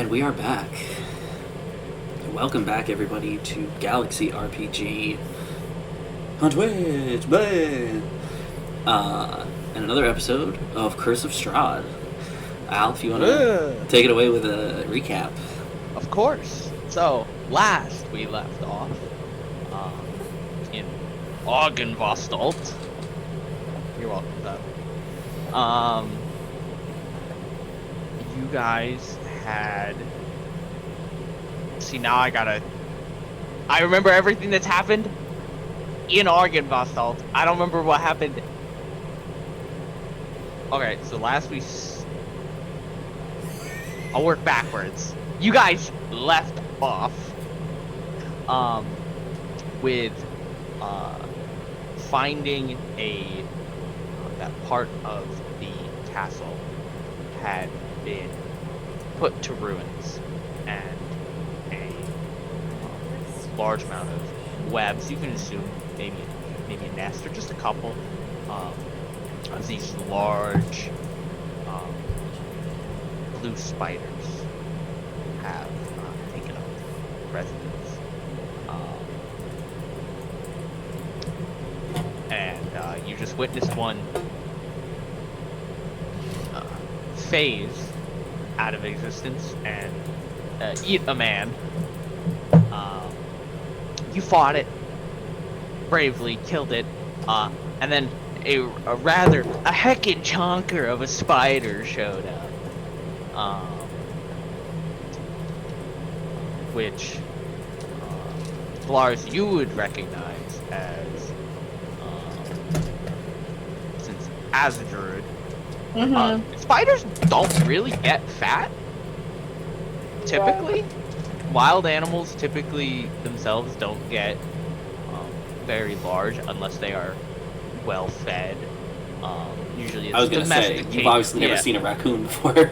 And we are back. Welcome back, everybody, to Galaxy RPG on Twitch, man. And another episode of Curse of Strahd. Al, if you want to take it away with a recap. Of course. So, last we left off in Augenvostalt. You're welcome, though. You guys had... See, now I remember everything that's happened in Augenvostalt. I don't remember what happened. Okay, so last we... I'll work backwards. You guys left off with finding that part of the castle had been put to ruins, and a large amount of webs. You can assume maybe a nest or just a couple of these large blue spiders have taken up residence, and you just witnessed one phase out of existence and eat a man. You fought it bravely, killed it, and then a heckin' chonker of a spider showed up, which Velarys you would recognize as since as a druid. Spiders don't really get fat, typically. Wild animals typically themselves don't get very large unless they are well fed. Usually it's I was going to say, you've obviously never seen a raccoon before.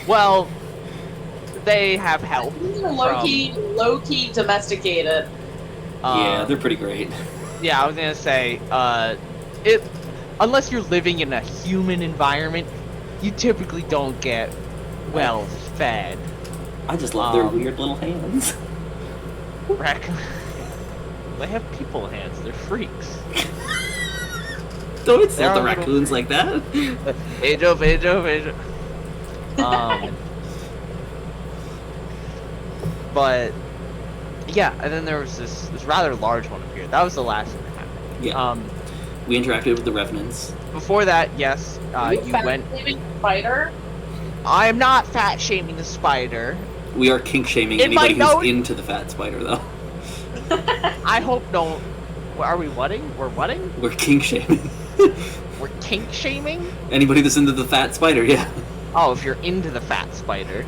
Well, they have help. These are low-key domesticated. Yeah, they're pretty great. Yeah, I was going to say, unless you're living in a human environment, you typically don't get well fed. I just love their weird little hands. They have people hands. They're freaks. Don't insult the raccoons like that. Age of. But yeah, and then there was this rather large one up here. That was the last thing that happened. Yeah. We interacted with the revenants. Before that, yes, you went. Spider. I am not fat shaming the spider. We are kink shaming anybody who's into the fat spider, though. I hope no. Are we whatting? We're whatting? We're kink shaming. We're kink shaming? Anybody that's into the fat spider, yeah. Oh, if you're into the fat spider.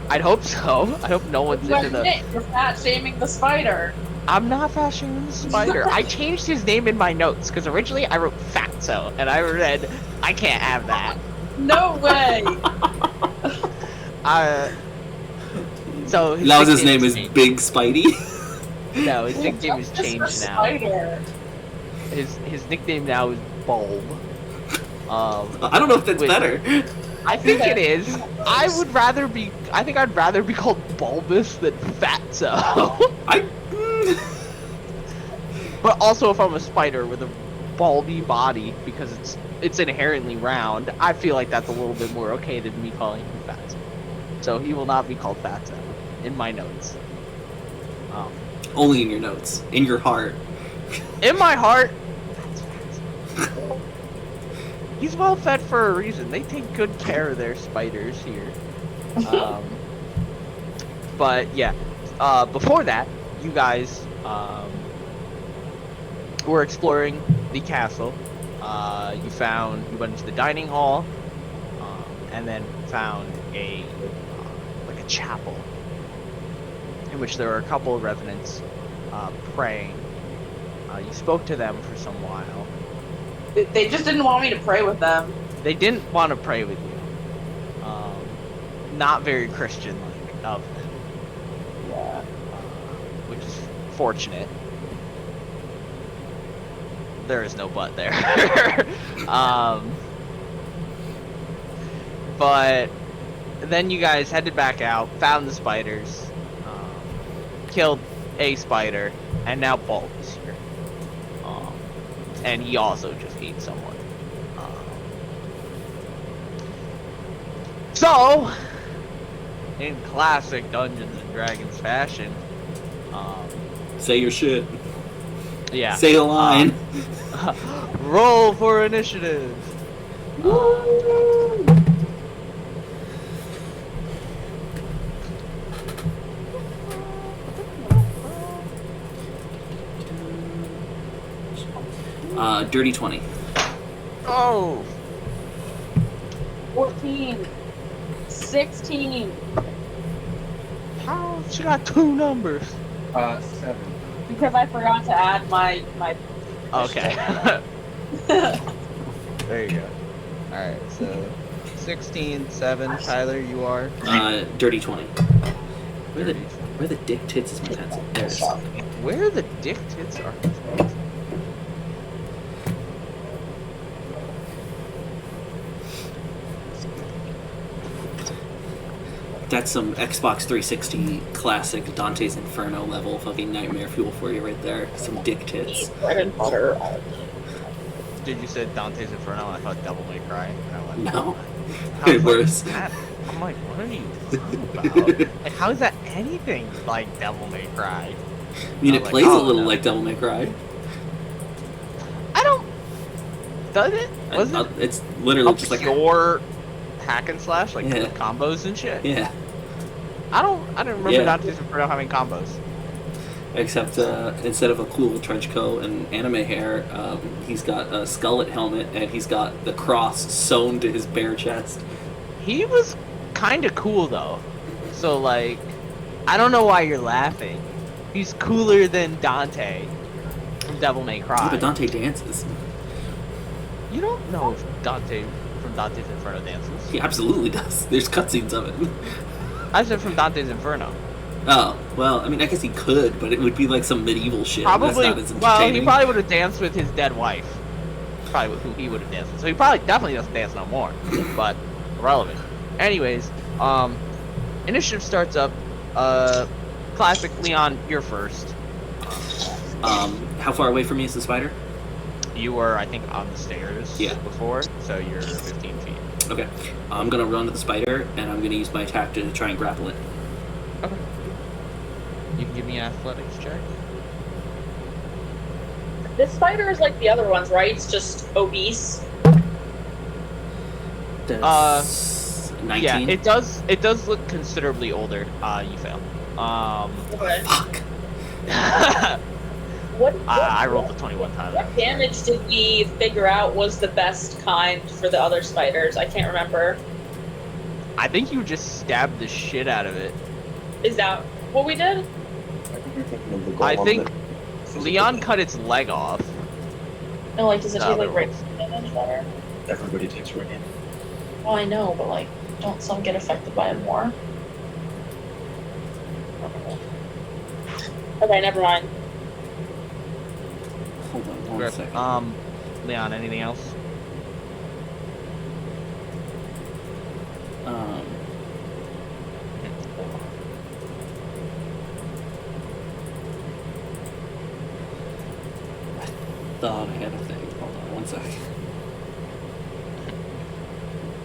I'd hope so. I hope no one's into the... You're fat shaming the spider. I'm not fat shaming the spider. I changed his name in my notes, because originally I wrote Fatso, and I read, I can't have that. No way! So now his name is Big Spidey? No, his nickname is changed now. Spider. His nickname now is Bulb. I don't know if that's better. I think it is. I think I'd rather be called Bulbous than Fatso. But also, if I'm a spider with a bulby body, because it's inherently round, I feel like that's a little bit more okay than me calling him Fatso. So he will not be called Fatso in my notes. Only in your notes. In your heart. In my heart, he's well fed for a reason. They take good care of their spiders here. But yeah, before that, you guys were exploring the castle. You went into the dining hall, and then found a chapel in which there were a couple of revenants praying. You spoke to them for some while. They just didn't want me to pray with them. They didn't want to pray with you. Not very Christian-like of them. Yeah. Which is fortunate. There is no but there. But then you guys headed back out, found the spiders, killed a spider, and now Bolt is here. And he also just ate someone. So, in classic Dungeons and Dragons fashion, Say your shit. yeah. Say a line. Roll for initiative. Dirty 20. Oh, 14. 16. how she got 2 numbers? 7. Because I forgot to add my Okay. There you go. Alright, so 16, 7. Tyler, you are? Dirty 20. Where the dick tits is my pencil? There it is. Where the dick tits are? That's some Xbox 360 classic Dante's Inferno level fucking nightmare fuel for you right there. Some dick tits. bread and butter. Did you say Dante's Inferno? I thought Devil May Cry. And I went, No. how is Worse. that? I'm like, what are you talking about? Like, how is that anything like Devil May Cry? I mean, it Like, plays a oh, little no. like Devil May Cry. I don't. Does it? Was it It's literally just like pure hack and slash, like Yeah. with combos and shit? yeah. I don't remember Yeah. Dante's Inferno having combos. Except instead of a cool trench coat and anime hair, he's got a skullet helmet and he's got the cross sewn to his bare chest. He was kind of cool though. So like, I don't know why you're laughing. He's cooler than Dante from Devil May Cry. Yeah, but Dante dances. You don't know if Dante from Dante's Inferno dances. He absolutely does. There's cutscenes of it. I said from Dante's Inferno. Oh, well, I mean, I guess he could, but it would be like some medieval shit. Probably. That's not as Well, he entertaining. probably would have danced with his dead wife. Probably who he would have danced with. So he probably definitely doesn't dance no more. But irrelevant. Anyways, initiative starts up. Classic Leon, you're first. How far away from me is the spider? You were, I think, on the stairs Yeah. before, so you're 15 feet. Okay. I'm gonna run to the spider, and I'm gonna use my attack to try and grapple it. Okay. You can give me an athletics check. This spider is like the other ones, right? It's just obese. That's 19. Yeah, it does. It does look considerably older. You fail. Okay. Fuck. I rolled a 21 time. What damage did we figure out was the best kind for the other spiders? I can't remember. I think you just stabbed the shit out of it. Is that what we did? I think you're thinking of the golem I think that- Leon cut its leg off. And like, does it The take other like right ones. damage better? Everybody takes radiant. Well, I know, but like, don't some get affected by it more? Okay, never mind. Hold on one second. Leon, anything else? I thought I had a thing. Hold on one second.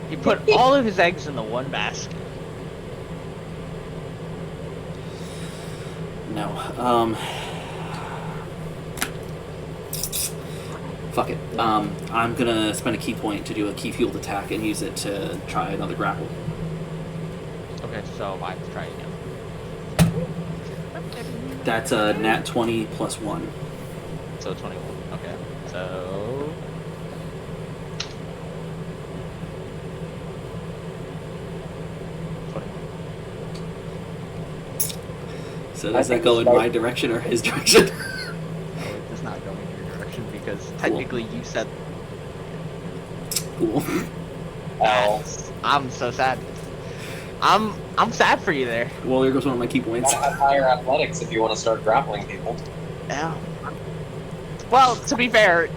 He put all of his eggs in the one basket. No. Fuck it. I'm gonna spend a key point to do a key fueled attack and use it to try another grapple. Okay, so I have to try again. That's a nat 20 plus 1. So 21. Okay, so 21. So I does that think go in it's my direction or his direction? No, it does not go in your direction because technically you said. Cool. Ow. I'm so sad. I'm sad for you there. Well, there goes one of my key points. I have higher athletics if you want to start grappling people. Yeah. Well, to be fair,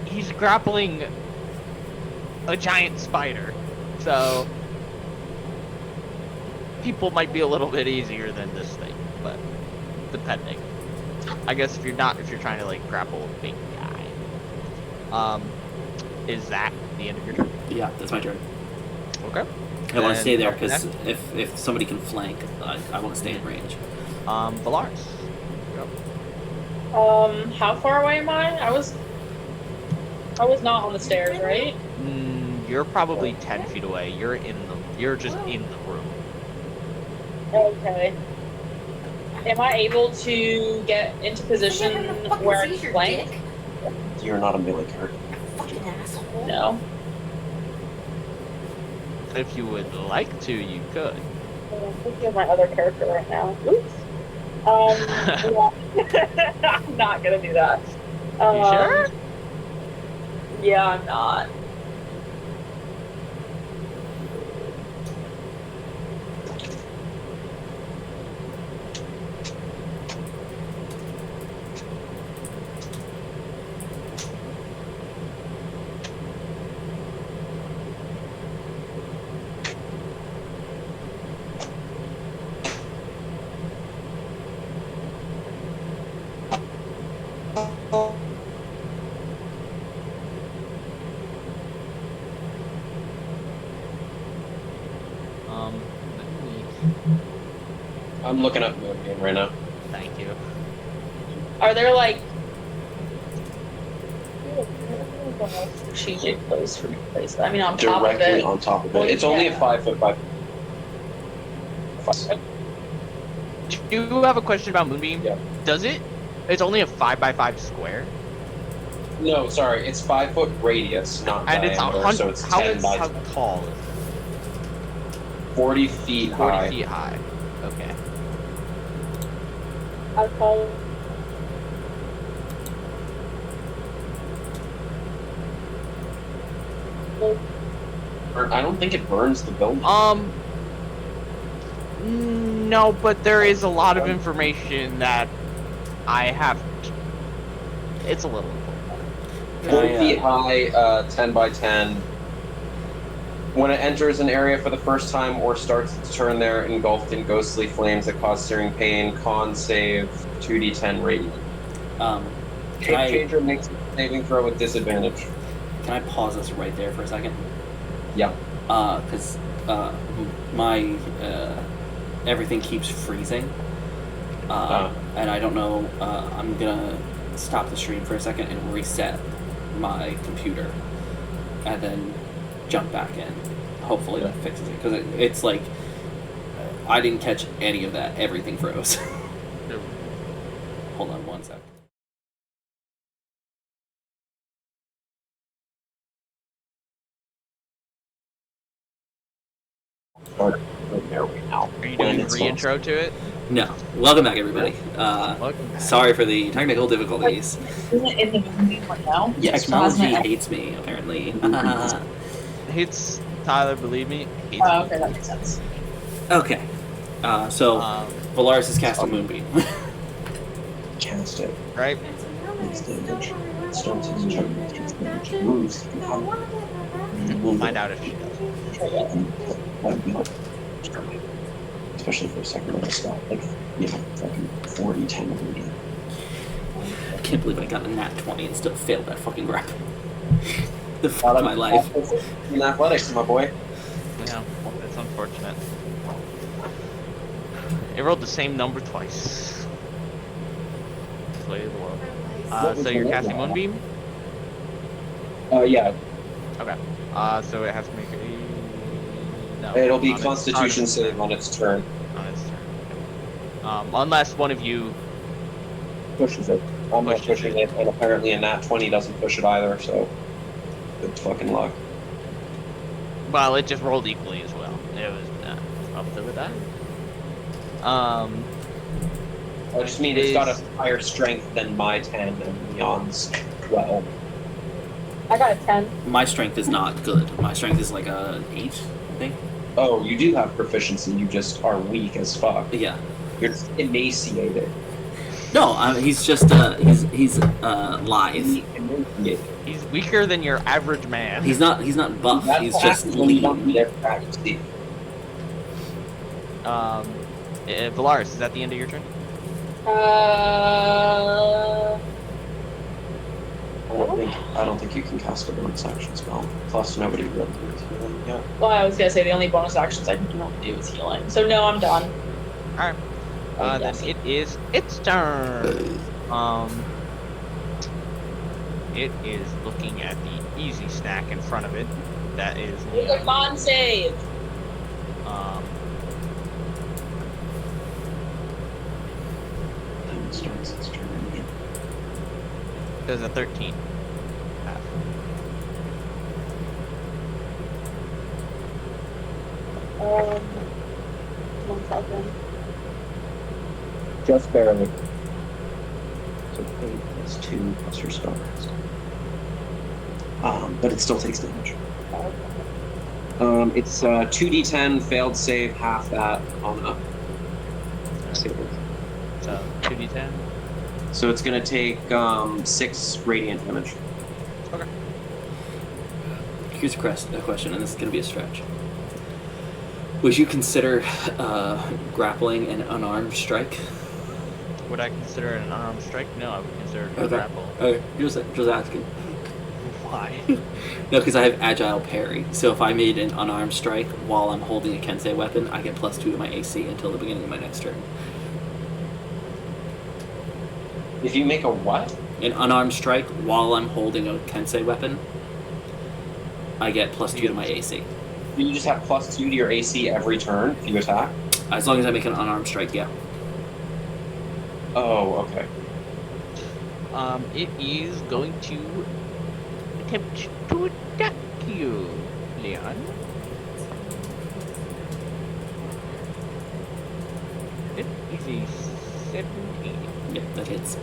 he's grappling a giant spider, so people might be a little bit easier than this thing, but depending. I guess if you're trying to like grapple a big guy. Is that the end of your turn? Yeah, that's my turn. Okay. I want to stay there Then because if somebody can flank, I want to stay in range. Velarys. Yep. How far away am I? I was not on the stairs, right? You're probably 10 feet away. You're just in the room. Okay. Am I able to get into position where I can flank? You're not a melee character. Fucking asshole. No. If you would like to, you could. I'm thinking of my other character right now. Oops. Yeah. I'm not gonna do that. You sure? Yeah, I'm not. Let me... I'm looking up Moonbeam right now. Thank you. Are there like strategic place for me to place that? I mean, on top of Directly it. on top of it. Well, It's only a yeah. 5 foot by. Do you have a question about Moonbeam? Yeah. Does it? It's only a 5x5 square, No, sorry, it's 5 foot radius, not and it's diameter, so it's 10 by how tall is it? 40 feet 40 high. feet high. Okay. How tall? I don't think it burns the building. No, but there is a lot of information that I have. It's a little important. 40 Yeah. feet high, 10 by 10. When it enters an area for the first time or starts its turn there, engulfed in ghostly flames that cause searing pain, con save 2d10 radiant. Can Shape I changer makes a saving throw with disadvantage. pause us right there for a second? Yep. Because my everything keeps freezing, and I don't know. I'm gonna stop the stream for a second and reset my computer, and then jump back in. Hopefully that fixes it, because it's like I didn't catch any of that. Everything froze. Hold on one sec. There we go. Are you When doing a it's re-intro to it? No, welcome back, everybody. Welcome back. Sorry for the technical difficulties. Isn't it in the movie right now? Technology Hasn't it- hates me, apparently. Hates Tyler, believe me. Hates Oh, me. okay, that makes sense. Okay. So Velarys is casting Moonbeam. Cast it. Right? Makes damage. Starts its turn. Takes damage. Moves. We'll find out if she does. That'd be like, especially for a second level spell. Like, fucking 40, 10 radiant. I can't believe I got a nat 20 and still failed that fucking grapple. The fuck of my life. In athletics, my boy. Yeah, that's unfortunate. It rolled the same number twice. That's the way of the world. So you're casting Moonbeam? Yeah. Okay. So it has to make a... No. It'll be on its- Constitution save on its turn. On its turn. Unless one of you... Pushes it. I'm not Pushes pushing it, and apparently a nat 20 doesn't push it either, so good fucking luck. Well, it just rolled equally as well. It was up to the die. I just mean it's got a higher strength than my 10 and Leon's 12. I got a 10. My strength is not good. My strength is like a 8, I think. Oh, you do have proficiency, you just are weak as fuck. Yeah. You're just emaciated. No, he's just he's lithe. Emaciated. He's weaker than your average man. He's not buff. That's He's just actually not lean. their practice. Velarys, is that the end of your turn? I don't think you can cast a bonus action spell. Plus, nobody really is healing yet. Well, I was gonna say the only bonus actions I can do is healing. So no, I'm done. Alright. Then it is its turn. It is looking at the easy snack in front of it. That is It's a con save. Time starts its turn. Does a 13. One second. Just barely. So 8 plus 2 plus your spell rest. But it still takes damage. It's 2d10 failed save, half that on up. So 2d10. So it's gonna take 6 radiant damage. Okay. Here's a question, and this is going to be a stretch. Would you consider grappling an unarmed strike? Would I consider it an unarmed strike? No, I would consider it a Okay. grapple. Okay, just asking. Why? No, because I have agile parry. So if I made an unarmed strike while I'm holding a Kensei weapon, I get +2 to my AC until the beginning of my next turn. If you make a what? An unarmed strike while I'm holding a Kensei weapon, I get +2 to my AC. You just have +2 to your AC every turn if you attack? As long as I make an unarmed strike, yeah. Oh, okay. It is going to attempt to attack you, Leon. It is a 17. Yeah, that hits.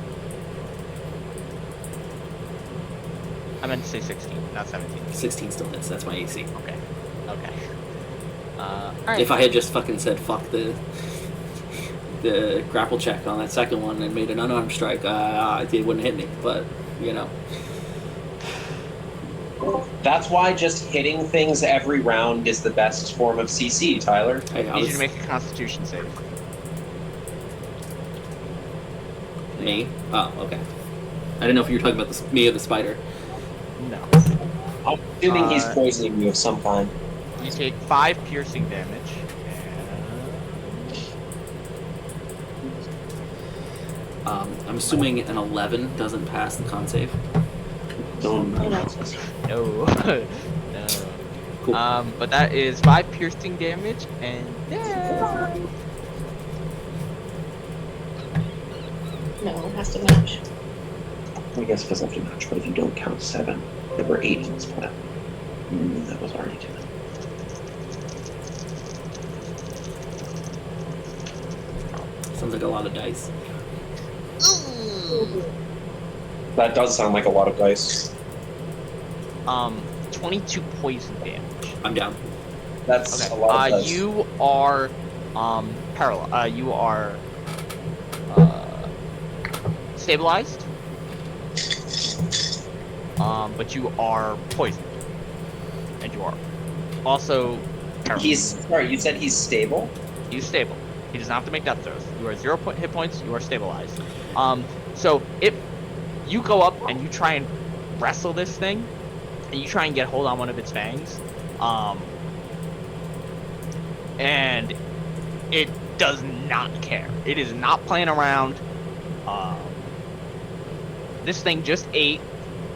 I meant to say 16, not 17. 16 still hits, that's my AC. Okay. Okay. Alright. If I had just fucking said fuck the grapple check on that second one and made an unarmed strike, it wouldn't hit me, but, you know. That's why just hitting things every round is the best form of CC, Tyler. Hey, I need you to make a Constitution save. Me? Oh, okay. I didn't know if you were talking about me or the spider. No. I'm assuming he's poisoning you of some kind. You take 5 piercing damage. I'm assuming an 11 doesn't pass the con save. Don't Oh, no. No. No. Cool. But that is 5 piercing damage, and then... No, it has to match. I guess it doesn't have to match, but if you don't count 7, there were 8 in this plan. That was already 2. Sounds like a lot of dice. That does sound like a lot of dice. 22 poison damage. I'm down. That's Okay. a lot of dice. You are you are stabilized. But you are poisoned. And you are also paralyzed. Sorry, you said he's stable? He's stable. He does not have to make death throws. You are 0 hit points, you are stabilized. So if you go up and you try and wrestle this thing, and you try and get hold on one of its fangs, and it does not care. It is not playing around. This thing just ate,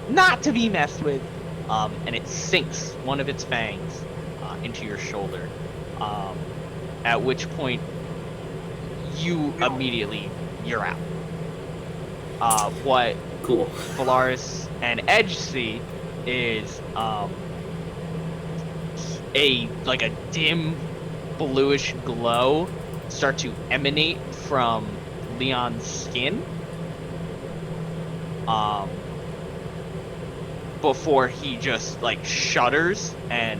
not to be messed with, and it sinks one of its fangs into your shoulder. At which point, you're out. What Cool. Velarys and Edge see is a dim bluish glow start to emanate from Leon's skin. Before he just shudders and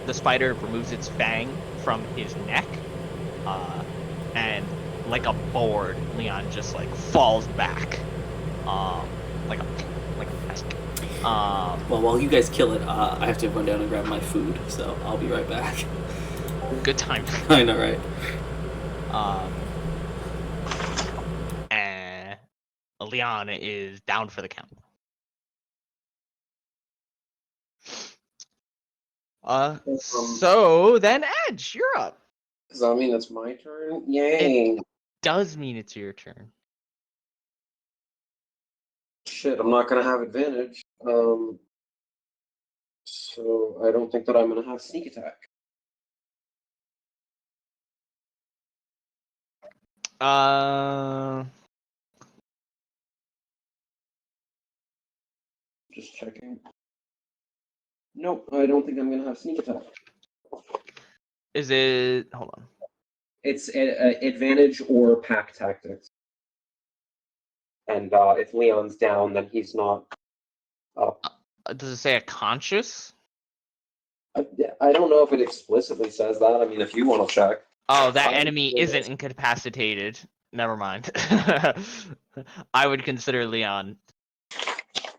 the spider removes its fang from his neck, and like a board, Leon just falls back, like a desk. Well, while you guys kill it, I have to run down and grab my food, so I'll be right back. Good time. I know, right? And Leon is down for the count. So then Edge, you're up. Does that mean it's my turn? Yay! Does mean it's your turn. Shit, I'm not gonna have advantage. So I don't think that I'm gonna have sneak attack. Just checking. Nope, I don't think I'm gonna have sneak attack. Is it? Hold on. It's advantage or pack tactics. And if Leon's down, then he's not up. Does it say a conscious? I don't know if it explicitly says that. I mean, if you want to check. Oh, that enemy isn't incapacitated. Never mind. I would consider Leon.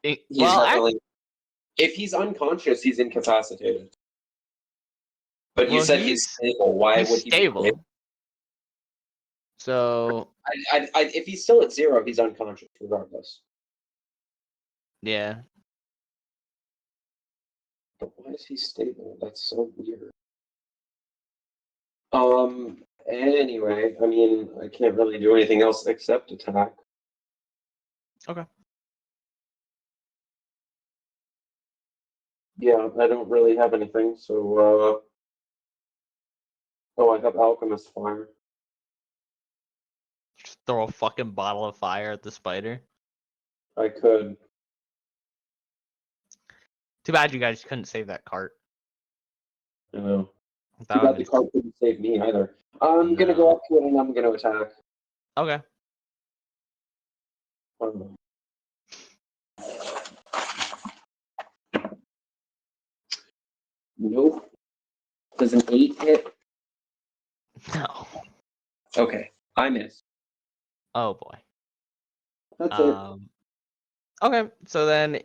If he's unconscious, he's incapacitated. But you said he's stable. Why would he be stable? So if he's still at 0, he's unconscious regardless. Yeah. But why is he stable? That's so weird. Anyway, I mean, I can't really do anything else except attack. Okay. Yeah, I don't really have anything, so I have Alchemist Fire. Just throw a fucking bottle of fire at the spider. I could. Too bad you guys couldn't save that cart. I know. That Too bad the card couldn't save me either. I'm gonna go up to it and I'm gonna attack. Okay. Nope. Does an 8 hit? No. Okay, I miss. Oh boy. That's it. Okay, so then,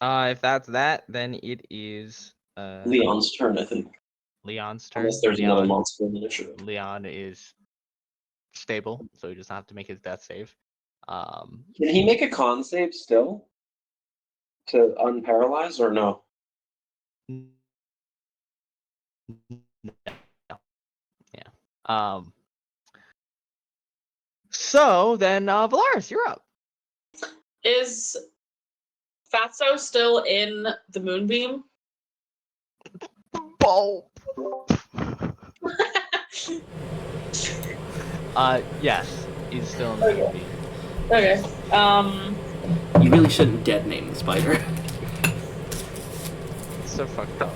if that's that, then it is Leon's turn, I think. Leon's turn. Unless there's another monster in the initiative. Leon is stable, so he doesn't have to make his death save. Can he make a con save still? To unparalyze or no? Yeah. So then, Velarys, you're up. Is Fatso still in the moonbeam? Bulb. Yes, he's still in the moonbeam. Okay. You really shouldn't dead name the spider. It's so fucked up.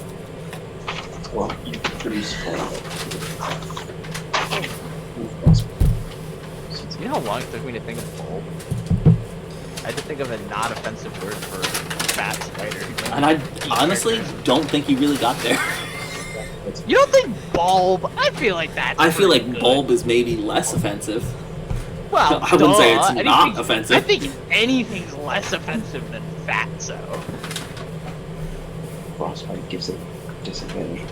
Well, you can produce You know how long it took me to think of bulb? I had to think of a not offensive word for fat spider. And I honestly don't think you really got there. You don't think bulb? I feel like that's I feel like good. bulb is maybe less offensive. Well, I wouldn't say it's not offensive. I think anything's less offensive than fatso. Frostbite gives it disadvantage.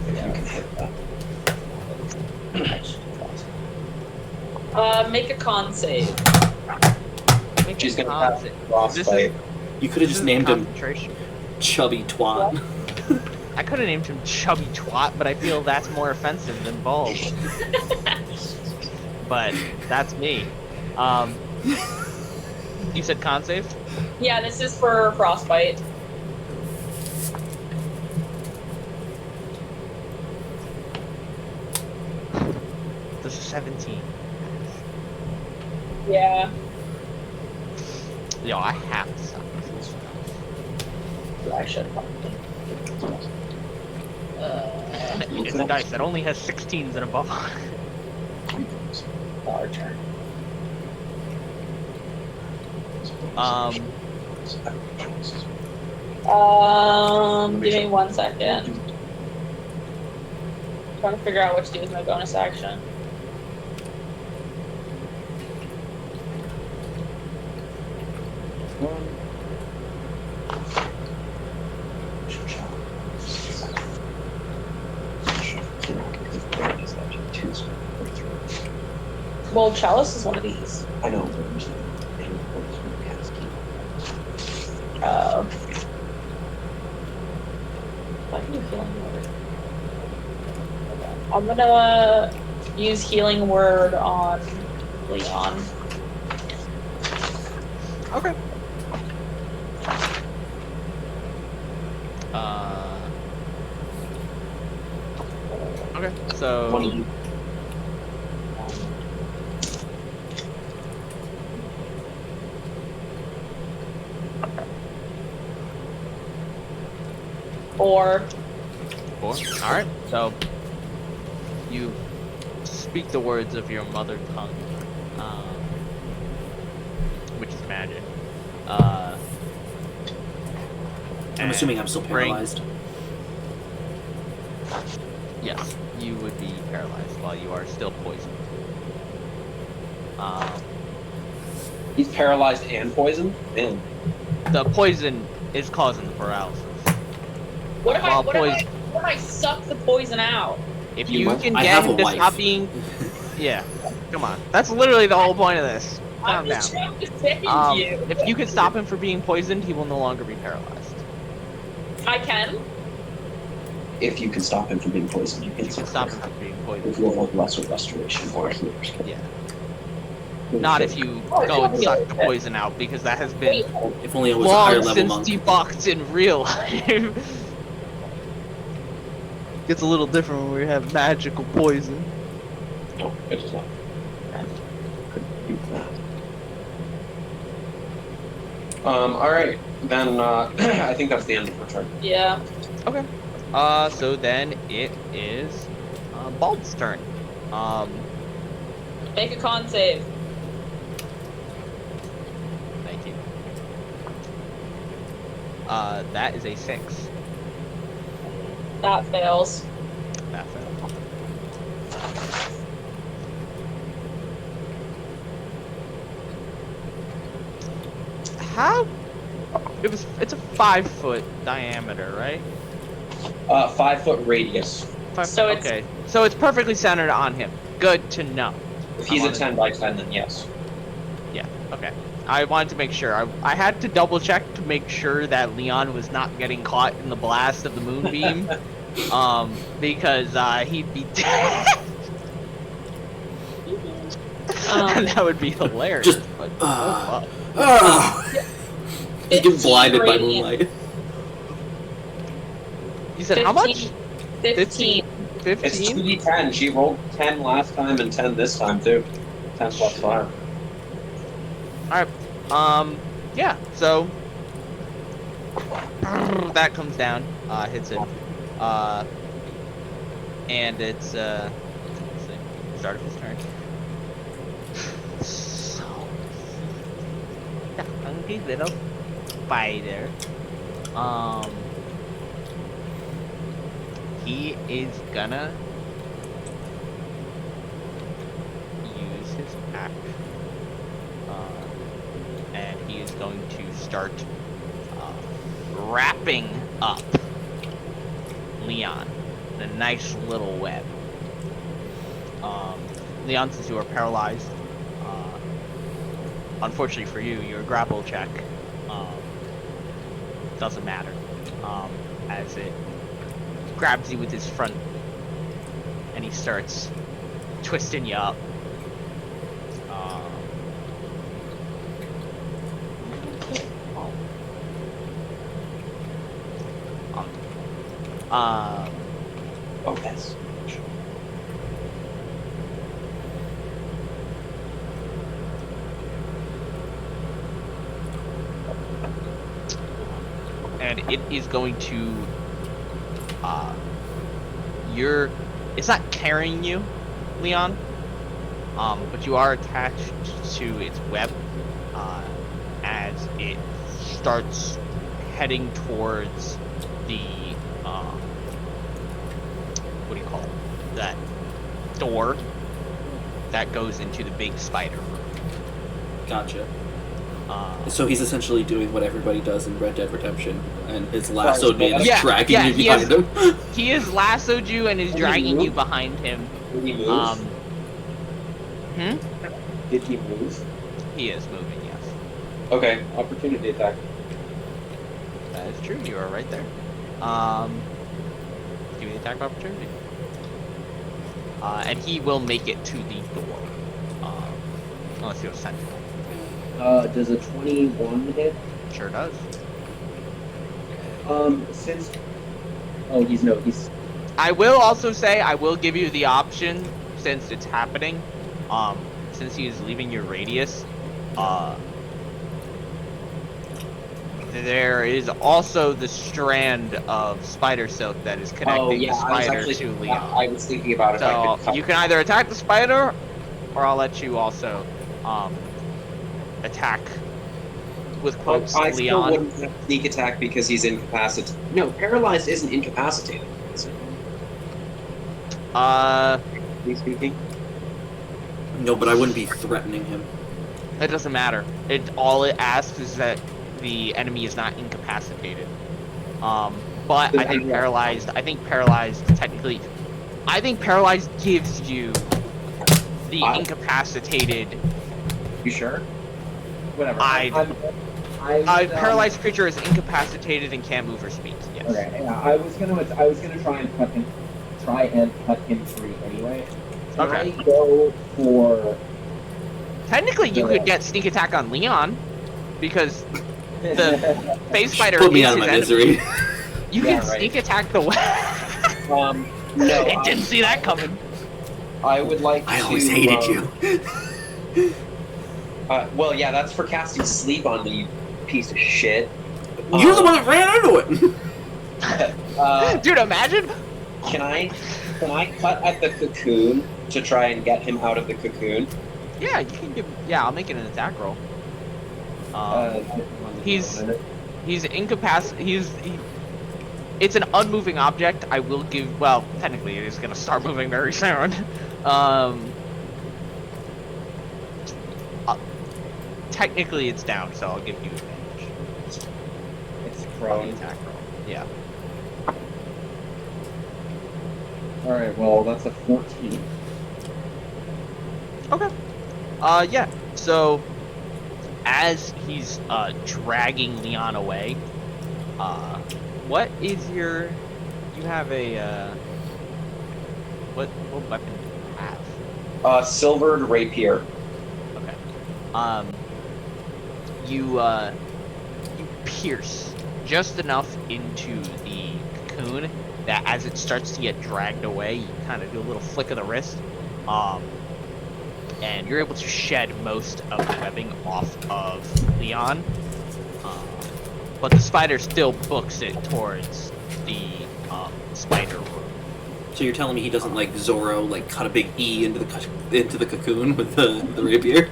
If you can hit that. Make a con save. She's gonna have frostbite. You could have just named him Chubby Twat. I could have named him Chubby Twat, but I feel that's more offensive than bulb. But that's me. You said con save? Yeah, this is for frostbite. This is 17. Yeah. Yo, I have to stop this. I should have. It's a dice that only has 16s and above. Our turn. Give me 1 second. Trying to figure out what to do with my bonus action. two spells per turn. Well, Chalice is one of these. I know, but I'm saying any poison cast healing. Why can you healing word? I'm gonna use healing word on Leon. Okay. Okay, so One of you. Or 4. All right. So you speak the words of your mother tongue, which is magic. I'm assuming I'm still bring- paralyzed. Yes, you would be paralyzed while you are still poisoned. He's paralyzed and poisoned? Man. The poison is causing the paralysis. what if Well, what if I suck the poison out? If You you might- can I get have a him to wife. stop being, yeah, come on. That's literally the whole point of this. Calm I'm down. just trying to save you. If you can stop him from being poisoned, he will no longer be paralyzed. I can. If you can stop him from being poisoned, you You can stop him from being If poisoned. you have lesser restoration or healers. Yeah. Not if you go and suck the poison out, because that has been If only it was a higher long level since monk. debunked in real life. Gets a little different when we have magical poison. No, it does not. Couldn't do that. Alright. Then, I think that's the end of her turn. Yeah. Okay. So then it is Bald's turn. Make a con save. Thank you. That is a 6. That fails. That failed. How? It's a 5-foot diameter, right? 5 foot radius. So it's- okay. So it's perfectly centered on him. Good to know. If he's I'm a on 10 by 10, then yes. Yeah, okay. I wanted to make sure. I had to double check to make sure that Leon was not getting caught in the blast of the moonbeam. Because he'd be dead. And that would be hilarious. Just, but, uh, oh, Oh! He's getting 15 blinded by radiant. moonlight. fuck. You said how much? 15. It's 15? 2d10. She rolled 10 last time and 10 this time, too. 10 plus 5. Alright. Yeah, so that comes down, hits it. And it's let's see, start of his turn. So the hungry little spider. He is gonna use his action. And he is going to start wrapping up Leon in a nice little web. Leon, since you are paralyzed, unfortunately for you, your grapple check doesn't matter, as it grabs you with his front and he starts twisting you up. Oh, yes. And it is going to it's not carrying you, Leon, but you are attached to its web as it starts heading towards the what do you call it, that door that goes into the big spider room. Gotcha. So he's essentially doing what everybody does in Red Dead Redemption, and his lassoed Right. man is Yeah, dragging yeah, you he behind him. He has lassoed you and is Can he dragging move? you behind him. Did he move? Did he move? He is moving, yes. Okay, opportunity attack. That is true. You are right there. Give me the attack of opportunity. And he will make it to the door. Unless you're sentinel. Does a 21 hit? Sure does. Since... Oh, he's... I will also say I will give you the option since it's happening. Since he is leaving your radius, there is also the strand of spider silk that is connecting the spider to Leon. I was thinking about if I could So you can either attack the spider, or I'll let you also attack with quotes I still Leon. wouldn't have sneak attack because he's incapacitated. No, paralyzed isn't incapacitated. Is it? Speaking. No, but I wouldn't be threatening him. It doesn't matter. All it asks is that the enemy is not incapacitated. But I think paralyzed. Technically, I think paralyzed gives you the incapacitated. You sure? Whatever. Paralyzed creature is incapacitated and can't move or speak. Yes. Okay. Yeah, I was gonna try and cut him free anyway. Can Okay. I go for? Technically, you could get sneak attack on Leon, because the face spider Put me is out of his my enemy. misery. You Yeah, can right. sneak attack the No. I didn't see that coming. I would like I to. always hated you. Well, yeah, that's for casting sleep on me, you piece of shit. You're the one that ran into it. Dude, imagine. Can I cut at the cocoon to try and get him out of the cocoon? Yeah, you can give. Yeah, I'll make it an attack roll. He's incapacitated. It's an unmoving object. I will give. Well, technically, it is gonna start moving very soon. Technically, it's down, so I'll give you advantage. It's On the prone. attack roll. Yeah. All right. Well, that's a 14. Okay. Yeah. So, as he's dragging Leon away, what is your? You have a what weapon do you have? Silvered rapier. Okay. You pierce just enough into the cocoon that as it starts to get dragged away, you kind of do a little flick of the wrist, and you're able to shed most of the webbing off of Leon. But the spider still books it towards the spider room. So you're telling me he doesn't like Zorro, like cut a big E into the cocoon with the rapier?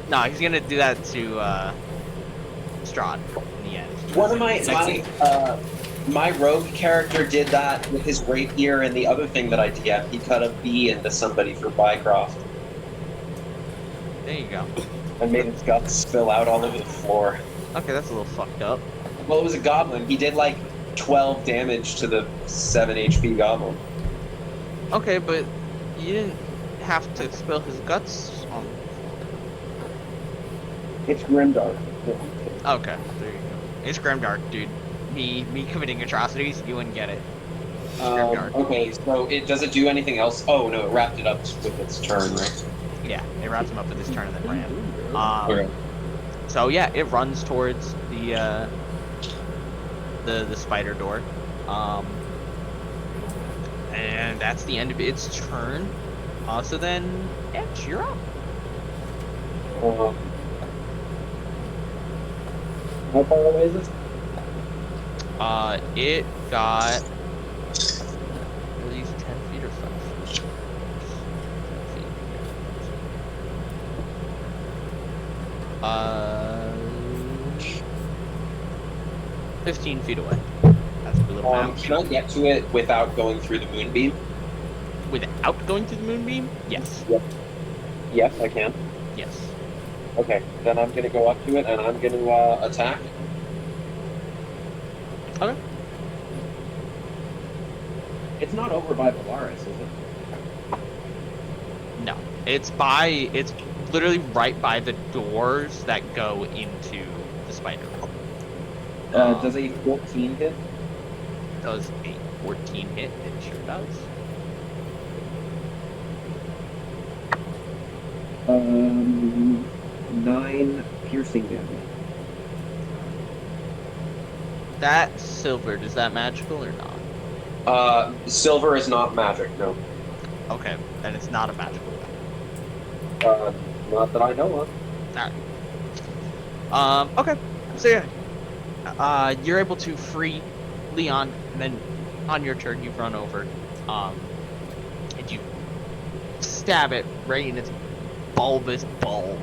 No, he's gonna do that to Strahd in the end. One of my rogue character did that with his rapier, and the other thing that I did, he cut a B into somebody for Bycroft There you go. and made his guts spill out all over the floor. Okay, that's a little fucked up. Well, it was a goblin. He did like 12 damage to the 7 HP goblin. Okay, but you didn't have to spill his guts on. It's grimdark. Okay, there you go. It's grimdark, dude. Me committing atrocities, you wouldn't get it. Grimdark. Okay, so does it do anything else? Oh no, it wrapped it up with its turn, right? Yeah, it wraps him up with his turn and then ran. Okay. So yeah, it runs towards the spider door, and that's the end of its turn. So then, Etch, you're up. How far away is it? It got at least 10 feet or 5 feet. 15 feet away. That's a little map. Can I get to it without going through the moonbeam? Without going through the moonbeam? Yes. Yes, I can. Yes. Okay, then I'm gonna go up to it and I'm gonna attack. Okay. It's not over by Velarys, is it? It's literally right by the doors that go into the spider. Does a 14 hit? Does a 14 hit? It sure does. 9 piercing damage. That silver, is that magical or not? Silver is not magic, no. Okay, then it's not a magical weapon. Not that I know of. Alright. Okay. So yeah. You're able to free Leon, and then on your turn you run over. And you stab it right in its bulbous bulb.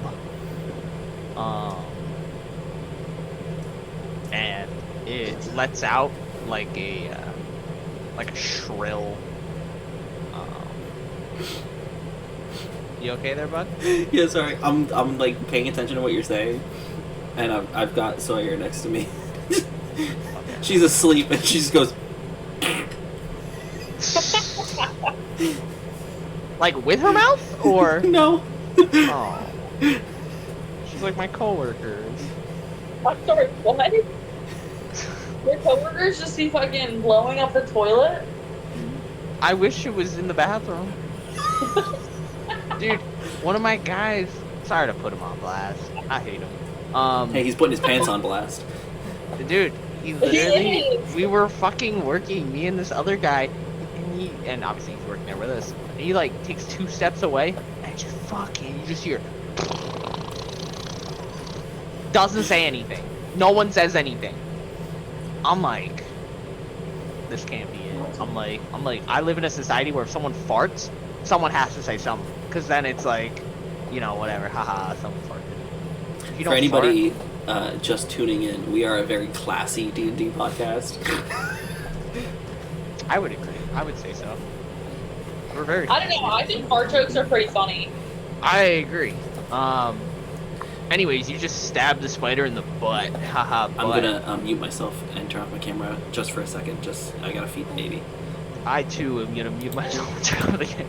And it lets out like a shrill. You okay there, bud? Yeah, sorry. I'm like paying attention to what you're saying, and I've got Sawyer next to me. Okay. She's asleep, and she just goes. Like with her mouth, or No. oh, she's like my coworkers. I'm sorry, what? Your coworkers just be fucking blowing up the toilet? I wish it was in the bathroom. Dude, one of my guys. Sorry to put him on blast. I hate him. Hey, he's putting his pants on blast. Dude, he literally. We were fucking working, me and this other guy, and obviously he's working there with us. And he like takes 2 steps away, and just fucking, you just hear. Doesn't say anything. No one says anything. I'm like, this can't be it. I'm like, I live in a society where if someone farts, someone has to say something. Because then it's like, you know, whatever, haha, someone farted. If you For don't anybody just tuning in, we are a very classy D&D podcast. I would agree. I would say so. We're very. I don't know, I think fart jokes are pretty funny. I agree. Anyways, you just stabbed the spider in the butt. Haha, butt. I'm gonna mute myself and turn off my camera just for a second. I gotta feed the baby. I too am gonna mute myself and turn off the camera.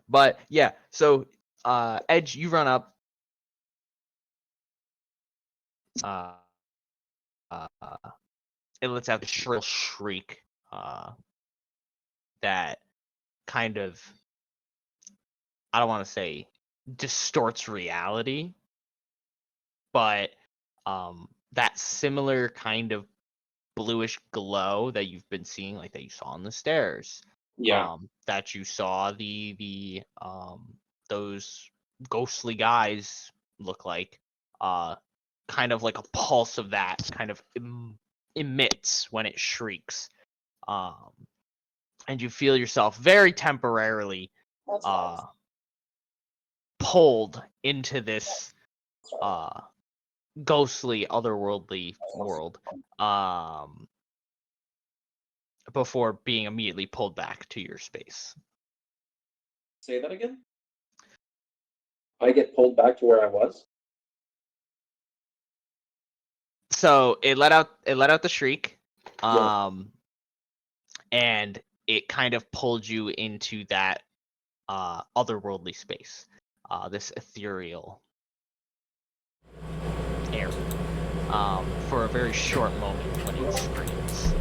But yeah, so Edge, you run up. It lets out a shrill shriek. That kind of, I don't want to say distorts reality, but that similar kind of bluish glow that you've been seeing, like that you saw on the stairs. Yeah. That you saw those ghostly guys look like, kind of like a pulse of that kind of emits when it shrieks, and you feel yourself very temporarily That's nice. pulled into this ghostly otherworldly world, before being immediately pulled back to your space. Say that again? I get pulled back to where I was? So it let out the shriek, Yeah. and it kind of pulled you into that otherworldly space, this ethereal area, for a very short moment when it screams,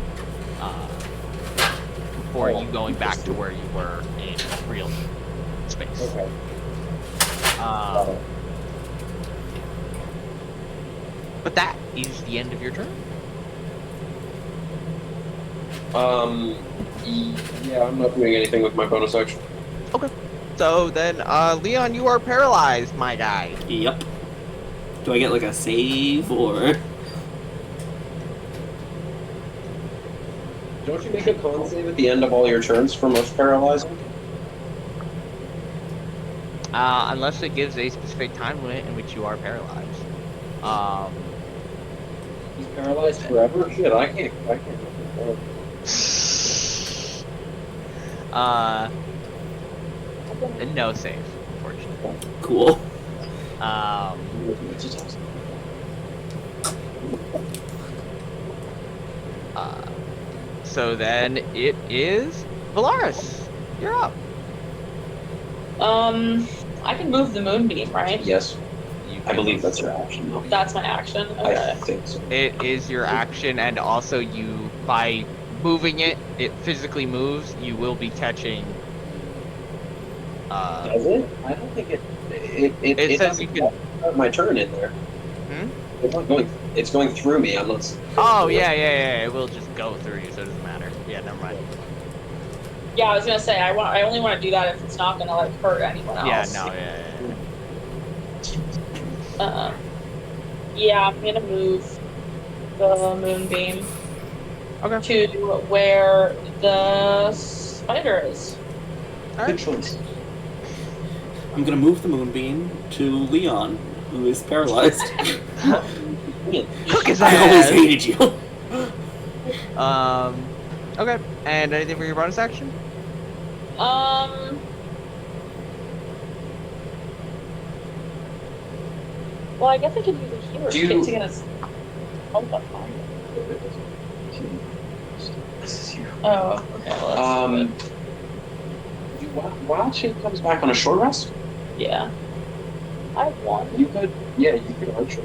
before you going back to where you were in real space. Okay. But that is the end of your turn. Yeah, I'm not doing anything with my bonus action. Okay. So then, Leon, you are paralyzed, my guy. Yep. Do I get like a save or? Don't you make a con save at the end of all your turns for most paralyzing? Unless it gives a specific time limit in which you are paralyzed. He's paralyzed forever? Shit, I can't. No save, unfortunately. Cool. So then it is Velarys, you're up. I can move the moonbeam, right? Yes, You I believe that's your action. Though. That's my action. I Okay. think so. It is your action, and also you, by moving it, it physically moves. You will be catching. Does it? I don't think it. It says you doesn't can. have my turn in there. Hmm? It's not going. It's going through me. I'm not. Oh yeah. It will just go through you, so it doesn't matter. Yeah, never mind. Yeah, I was gonna say I only want to do that if it's not gonna like hurt anyone Yeah, else. no, yeah. Yeah, I'm gonna move the moonbeam Okay. to where the spider is. Good choice. I'm gonna move the moonbeam to Leon, who is paralyzed. Cook his I always ass. hated you. Okay. And anything for your bonus action? Well, I guess I could use a healer's Do you- kit to get us. This is here. Oh, okay. Well, that's Wild shape comes back on a short rest. good. Yeah. I have one. You could. Yeah, you could archer.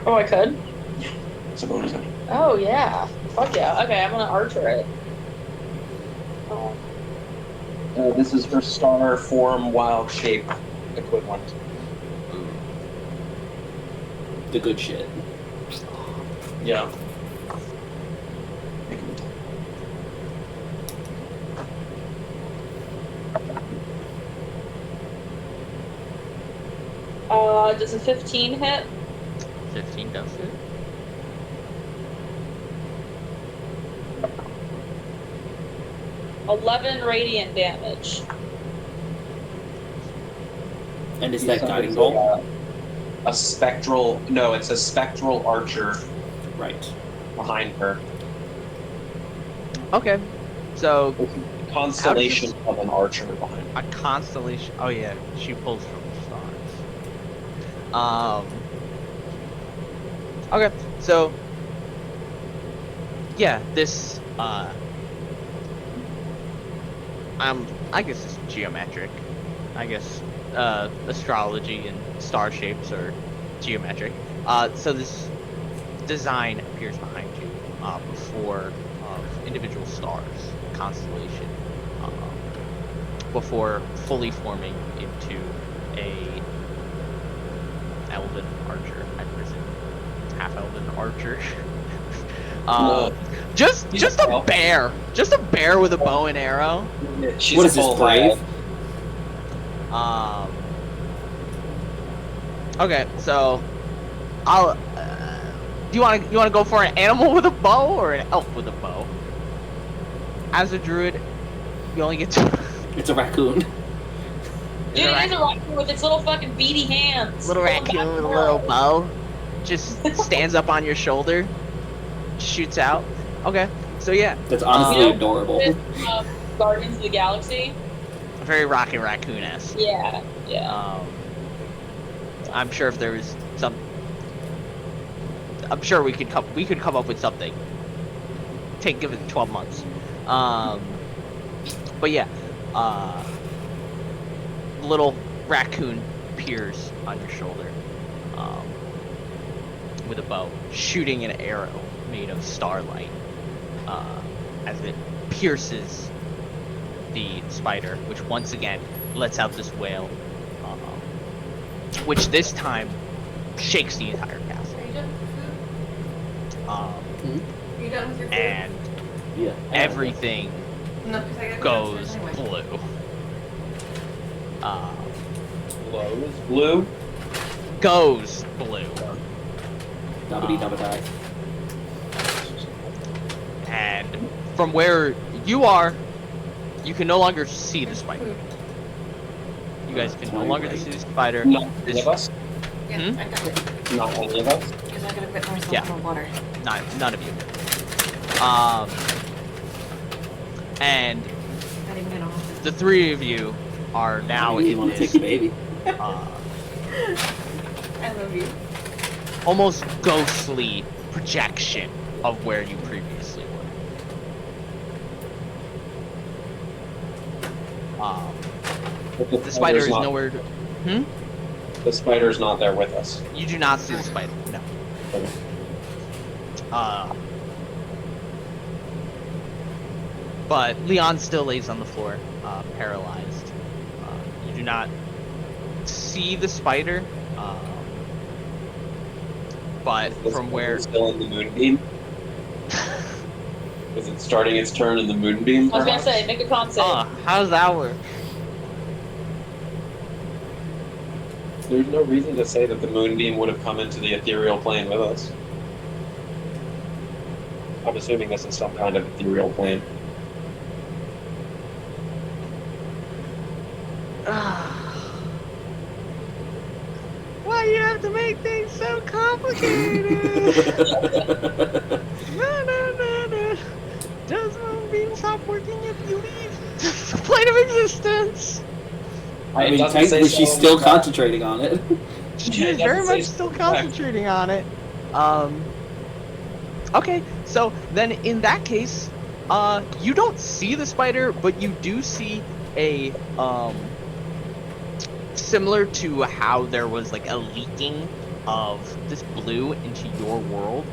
Oh, I could. It's a bonus action. Oh yeah. Fuck yeah. Okay, I'm gonna archer it. Oh. This is her star form wild shape equivalent. The good shit. Yeah. 'Does a 15 hit? 15 does it. $11 radiant damage. And is that guiding bolt? A spectral. No, it's a spectral archer Right. behind her. Okay. So Constellation of an archer behind her. a constellation. Oh yeah, she pulls from the stars. Okay. So yeah, this I guess it's geometric. I guess astrology and star shapes are geometric. So this design appears behind you before individual stars, constellation, before fully forming into a elven archer, I presume, half elven archer. No. Just a elf. bear, just a bear with a bow and arrow. She's What a is this, full brave? Okay, so I'll. Do you want to go for an animal with a bow or an elf with a bow? As a druid, you only get to. It's a raccoon. Dude, it is a raccoon with its little fucking beady hands. Little Going back raccoon with a and little forth. bow, just stands up on your shoulder, shoots out. Okay, so yeah, That's honestly You know, adorable. With, Guardians of the Galaxy. very Rocket Raccoon-esque. Yeah, yeah. I'm sure if there was some, I'm sure we could come up with something. Give it 12 months. But yeah, little raccoon appears on your shoulder, with a bow, shooting an arrow made of starlight, as it pierces the spider, which once again lets out this wail, which this time shakes the entire castle. Are you done with your food? Are you done with your food? And Yeah. everything No, 'cause I gotta go goes downstairs anyway. blue. Glows blue. Goes blue. Dabbity dabba die. And from where you are, you can no longer see the spider. Food. You guys can no Right. longer see the spider. Not any of us. Yeah, Hmm? I got it. Not any of us. Because I gotta quit myself Yeah. more water. None of you. And Not even gonna hold the three of you are now you in want to take this the baby? uh, it. I love you. almost ghostly projection of where you previously were. But The spider is not, nowhere. The spider's not there with us. You do not see the spider. No. Okay. But Leon still lays on the floor, paralyzed. You do not see the spider, but Is from it where still in the moonbeam? Is it starting its turn in the moonbeam? I was gonna Perhaps? say, make a con save. how does that work? There's no reason to say that the moonbeam would have come into the ethereal plane with us. I'm assuming this is some kind of ethereal plane. Why do you have to make things so complicated? No. Does moonbeam stop working if you leave the plane of existence? I It mean, doesn't say technically, so she's in still the chat. concentrating on it. She Yeah, it is very doesn't say much so still in the chat. concentrating on it. Okay, so then in that case, you don't see the spider, but you do see a, similar to how there was like a leaking of this blue into your world,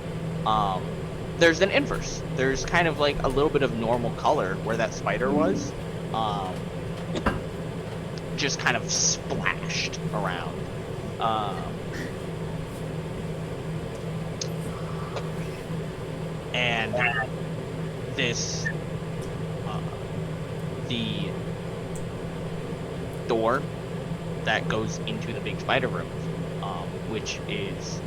there's an inverse. There's kind of like a little bit of normal color where that spider was, just kind of splashed around. And this, the door that goes into the big spider room, which is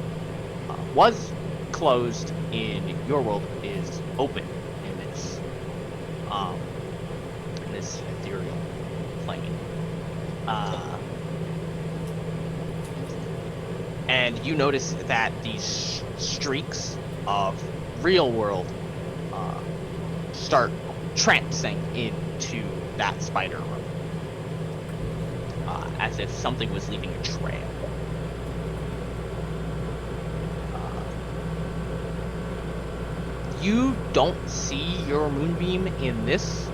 was closed in your world, is open in this ethereal plane. And you notice that these streaks of real world start trancing into that spider room, as if something was leaving a trail. You don't see your moonbeam in this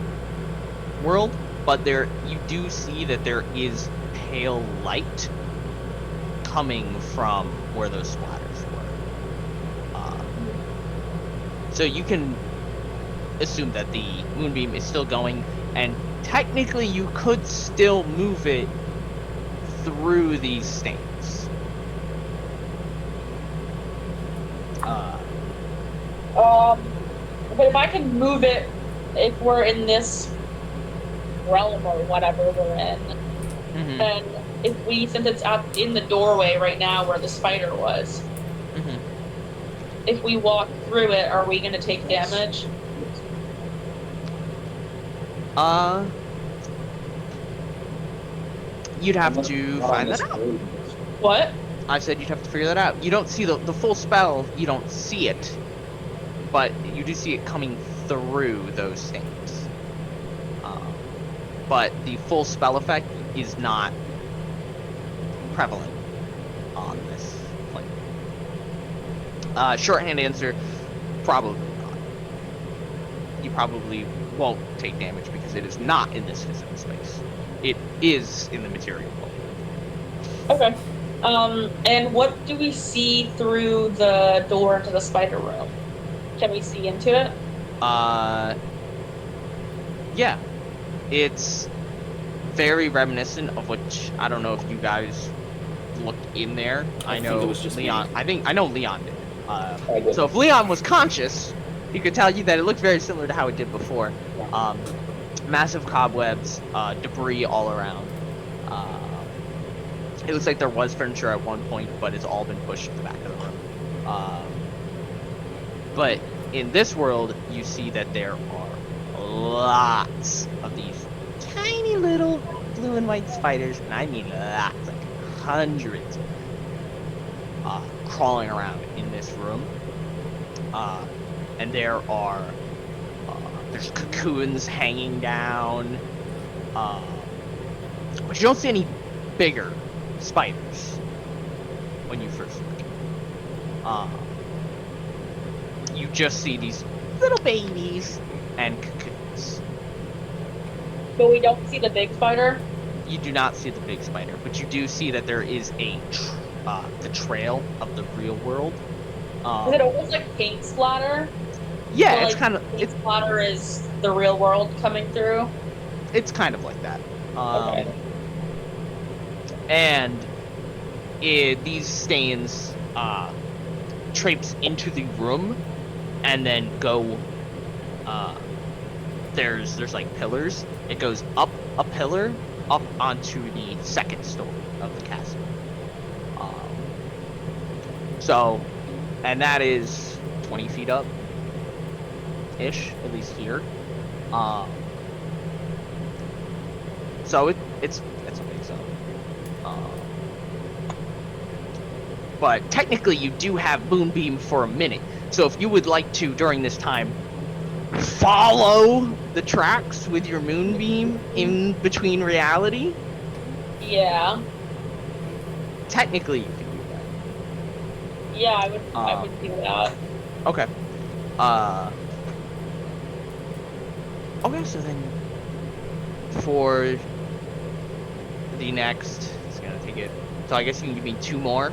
world, but you do see that there is pale light coming from where those splatters were. So you can assume that the moonbeam is still going, and technically you could still move it through these stains. But if I can move it, if we're in this realm or whatever we're in, Mm-hmm. then since it's out in the doorway right now where the spider was, Mm-hmm. if we walk through it, are we gonna take damage? You'd have to find that out. What? I said you'd have to figure that out. You don't see the full spell, you don't see it, but you do see it coming through those things. But the full spell effect is not prevalent on this plane. Shorthand answer, probably not. You probably won't take damage because it is not in this physical space. It is in the material world. Okay. And what do we see through the door to the spider room? Can we see into it? Yeah. It's very reminiscent of which, I don't know if you guys looked in there. I think know it was just Leon. me. I know Leon did. I did. So if Leon was conscious, he could tell you that it looked very similar to how it did before. Massive cobwebs, debris all around. It looks like there was furniture at one point, but it's all been pushed to the back of the room. But in this world, you see that there are lots of these tiny little blue and white spiders, and I mean lots, like hundreds, crawling around in this room. And there's cocoons hanging down, but you don't see any bigger spiders when you first look. You just see these little babies and cocoons. But we don't see the big spider. You do not see the big spider, but you do see that there is the trail of the real world. Is it almost like paint splatter? Yeah, Or, it's like, kind of paint splatter is the real world coming through. it's kind of like that. Okay. And these stains traipse into the room and then go. There's like pillars. It goes up a pillar up onto the second story of the castle. And that is 20 feet up, ish, at least here. So it's a big zone. But technically, you do have Moonbeam for a minute. So if you would like to, during this time, follow the tracks with your Moonbeam in between reality, Yeah. technically you can do that. Yeah, I would do that. Okay. Okay, so then for the next, it's gonna take it. So I guess you can give me 2 more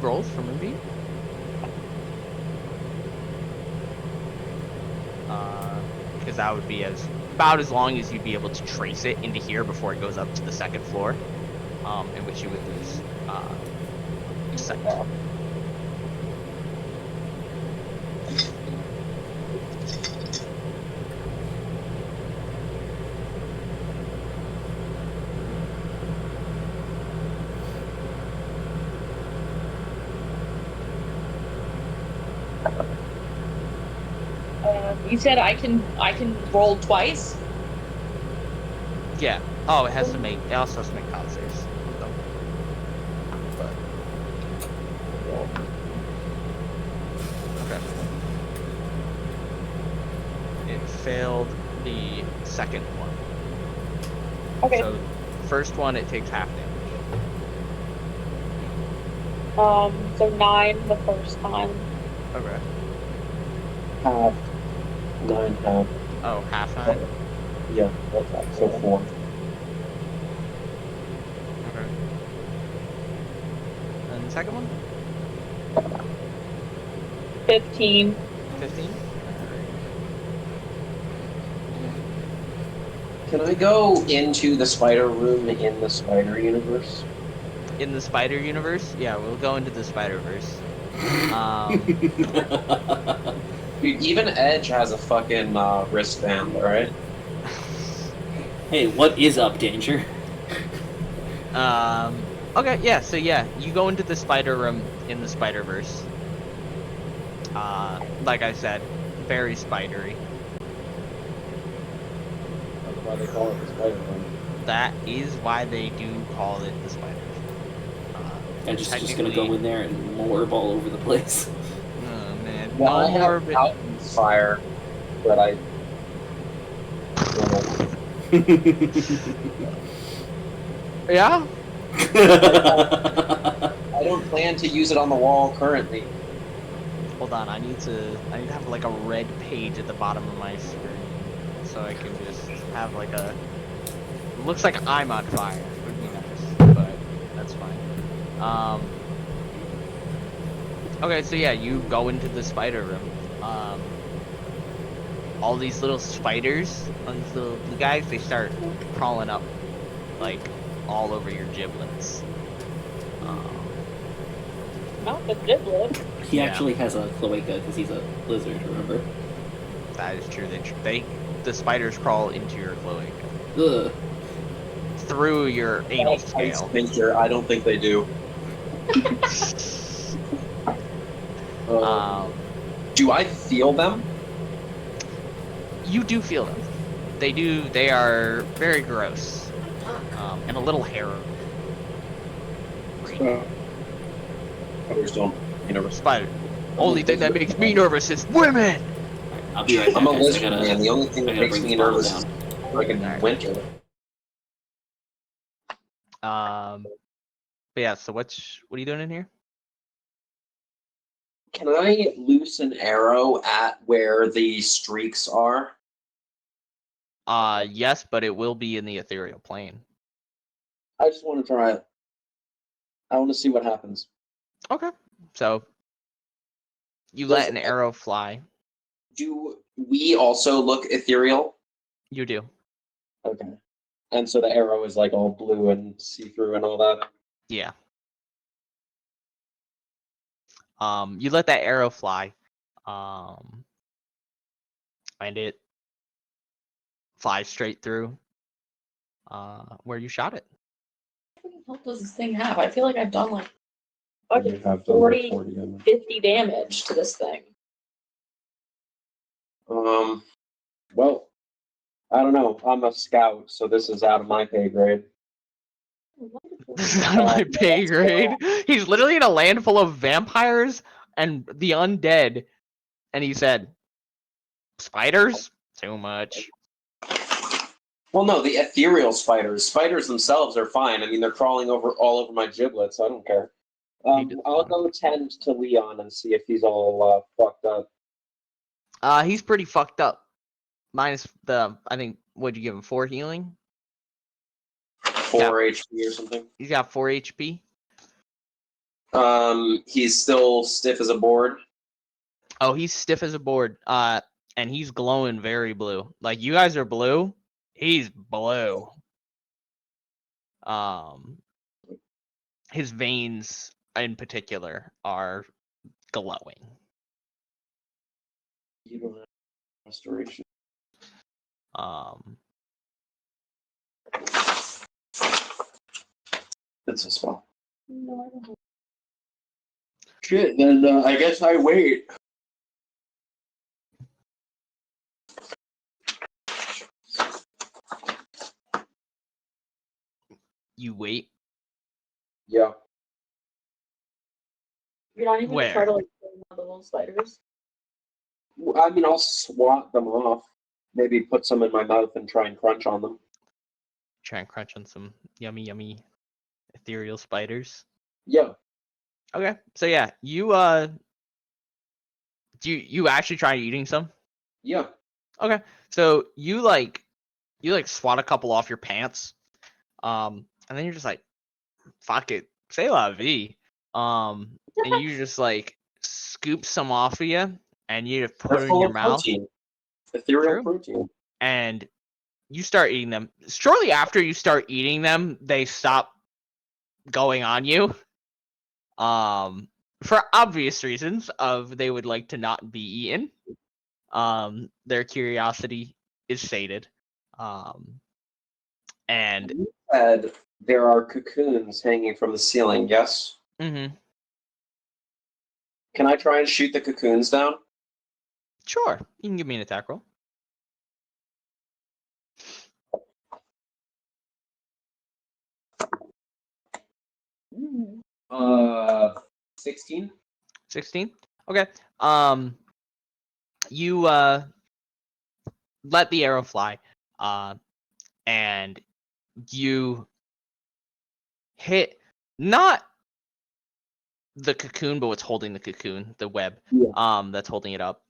rolls for Moonbeam. Because that would be about as long as you'd be able to trace it into here before it goes up to the second floor, in which you would lose second. You said I can roll twice. Yeah. Oh, it has to make. It also has to make con saves. But okay. It failed the second one. Okay. So first one, it takes half damage. So 9 the first time. Okay. Half. 9 half. Oh, half time. Yeah, that's half. So 4. Okay. And the second one? 15. 15. Can I go into the spider room in the spider universe? In the spider universe? Yeah, we'll go into the Spider-Verse. Dude, even Edge has a fucking wristband, alright? Hey, what is up, Danger? Okay, yeah, so yeah, you go into the spider room in the Spider-Verse. Like I said, very spidery. That's why they call it the spider room. That is why they do call it the Spider-Verse. I'm just gonna go in there and morb all over the place. Oh, man. Well, I No more have Mountain's fire, but I... Yeah? I don't plan to use it on the wall currently. Hold on, I need to have like a red page at the bottom of my screen so I can just have like a. It looks like I'm on fire. Would be nice, but that's fine. Okay, so yeah, you go into the spider room. All these little spiders, all these little blue guys, they start crawling up, like all over your giblets. Not the giblet. He Yeah. actually has a cloaca because he's a lizard, remember? That is true. The spiders crawl into your cloaca Ugh. through your anal scale. Spencer, I don't think they do. Do I feel them? You do feel them. They do. They are very gross, and a little hairy. Others don't. You know, Spider. Only thing that makes me nervous is women. I'll be right back. I'm a guys. lizard man. The only thing I that gotta makes bring me this bottle nervous down. is freaking winter. But yeah. So what are you doing in here? Can I loose an arrow at where the streaks are? Yes, but it will be in the ethereal plane. I just want to try it. I want to see what happens. Okay. So you Does- let an arrow fly. Do we also look ethereal? You do. Okay. And so the arrow is like all blue and see-through and all that. Yeah. You let that arrow fly. And it flies straight through where you shot it. What the hell does this thing have? I feel like I've done like You fucking have 40, 40 damage. 50 damage to this thing. Well, I don't know. I'm a scout, so this is out of my pay grade. This is not my pay grade. He's literally in a land full of vampires and the undead. And he said, spiders? Too much. Well, no, the ethereal spiders. Spiders themselves are fine. I mean, they're crawling all over my giblets. So I don't care. I'll go tend to Leon and see if he's all fucked up. He's pretty fucked up. Minus the, I think, what'd you give him? 4 healing? 4 HP or something. He's got 4 HP. He's still stiff as a board. Oh, he's stiff as a board. And he's glowing very blue. Like, you guys are blue. He's blue. His veins in particular are glowing. You don't have restoration. It's a spell. No, I don't know. Shit, then I guess I wait. You wait. Yeah. You're not even Where? gonna try to like kill one of the little spiders. I mean, I'll swat them off. Maybe put some in my mouth and try and crunch on them. Try and crunch on some yummy ethereal spiders. Yeah. Okay, so yeah, you do you actually try eating some? Yeah. Okay, so you like swat a couple off your pants, and then you're just like, fuck it, say la vie, and you just like scoop some off of you, and you just put They're it in full your of mouth, protein. Ethereal True. protein. and you start eating them. Shortly after you start eating them, they stop going on you. For obvious reasons of they would like to not be eaten. Their curiosity is sated. And You said there are cocoons hanging from the ceiling, yes? mm-hmm. Can I try and shoot the cocoons down? Sure, you can give me an attack roll. 16? 16. Okay. You let the arrow fly, and you hit not the cocoon, but what's holding the cocoon, the web, Yeah. that's holding it up,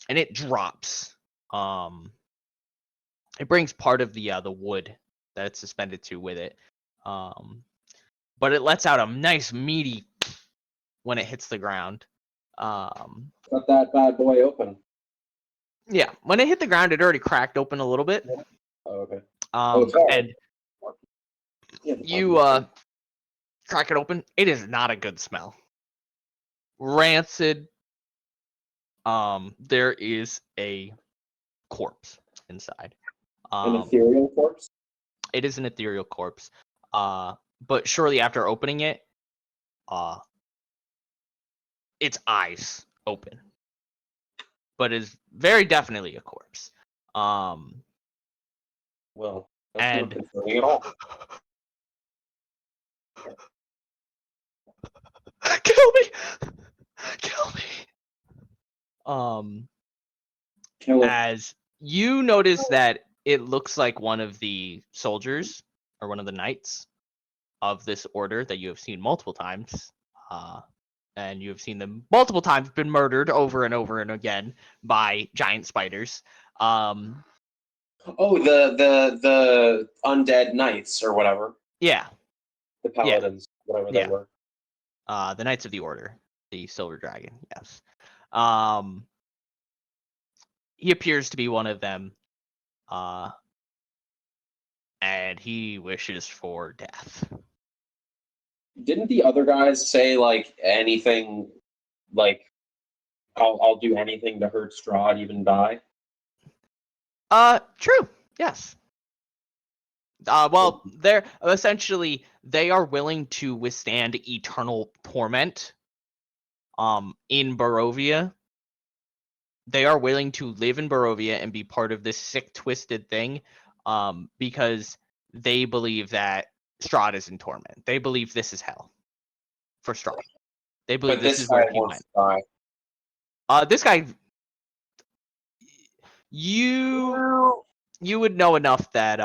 and it drops. It brings part of the wood that it's suspended to with it, but it lets out a nice meaty when it hits the ground. Cut that bad boy open. Yeah, when it hit the ground, it already cracked open a little bit. Oh, okay. And Yeah, you crack it open. It is not a good smell. Rancid. There is a corpse inside. an ethereal corpse? It is an ethereal corpse. But shortly after opening it, its eyes open. But is very definitely a corpse. Well, that's And not concerning at all. kill me! Kill me! Kill it. As you notice that it looks like one of the soldiers or one of the knights of this order that you have seen multiple times, and you have seen them multiple times been murdered over and over and again by giant spiders. Oh, the undead knights or whatever. Yeah. The paladins, whatever Yeah. they were. The Knights of the Order, the Silver Dragon. Yes. He appears to be one of them. And he wishes for death. Didn't the other guys say like anything, like I'll do anything to hurt Strahd, even die? True. Yes. Well, they're essentially they are willing to withstand eternal torment. In Barovia, they are willing to live in Barovia and be part of this sick, twisted thing, because they believe that Strahd is in torment. They believe this is hell for Strahd. They believe But this this is guy where he wants went. to die. This guy, you would know enough that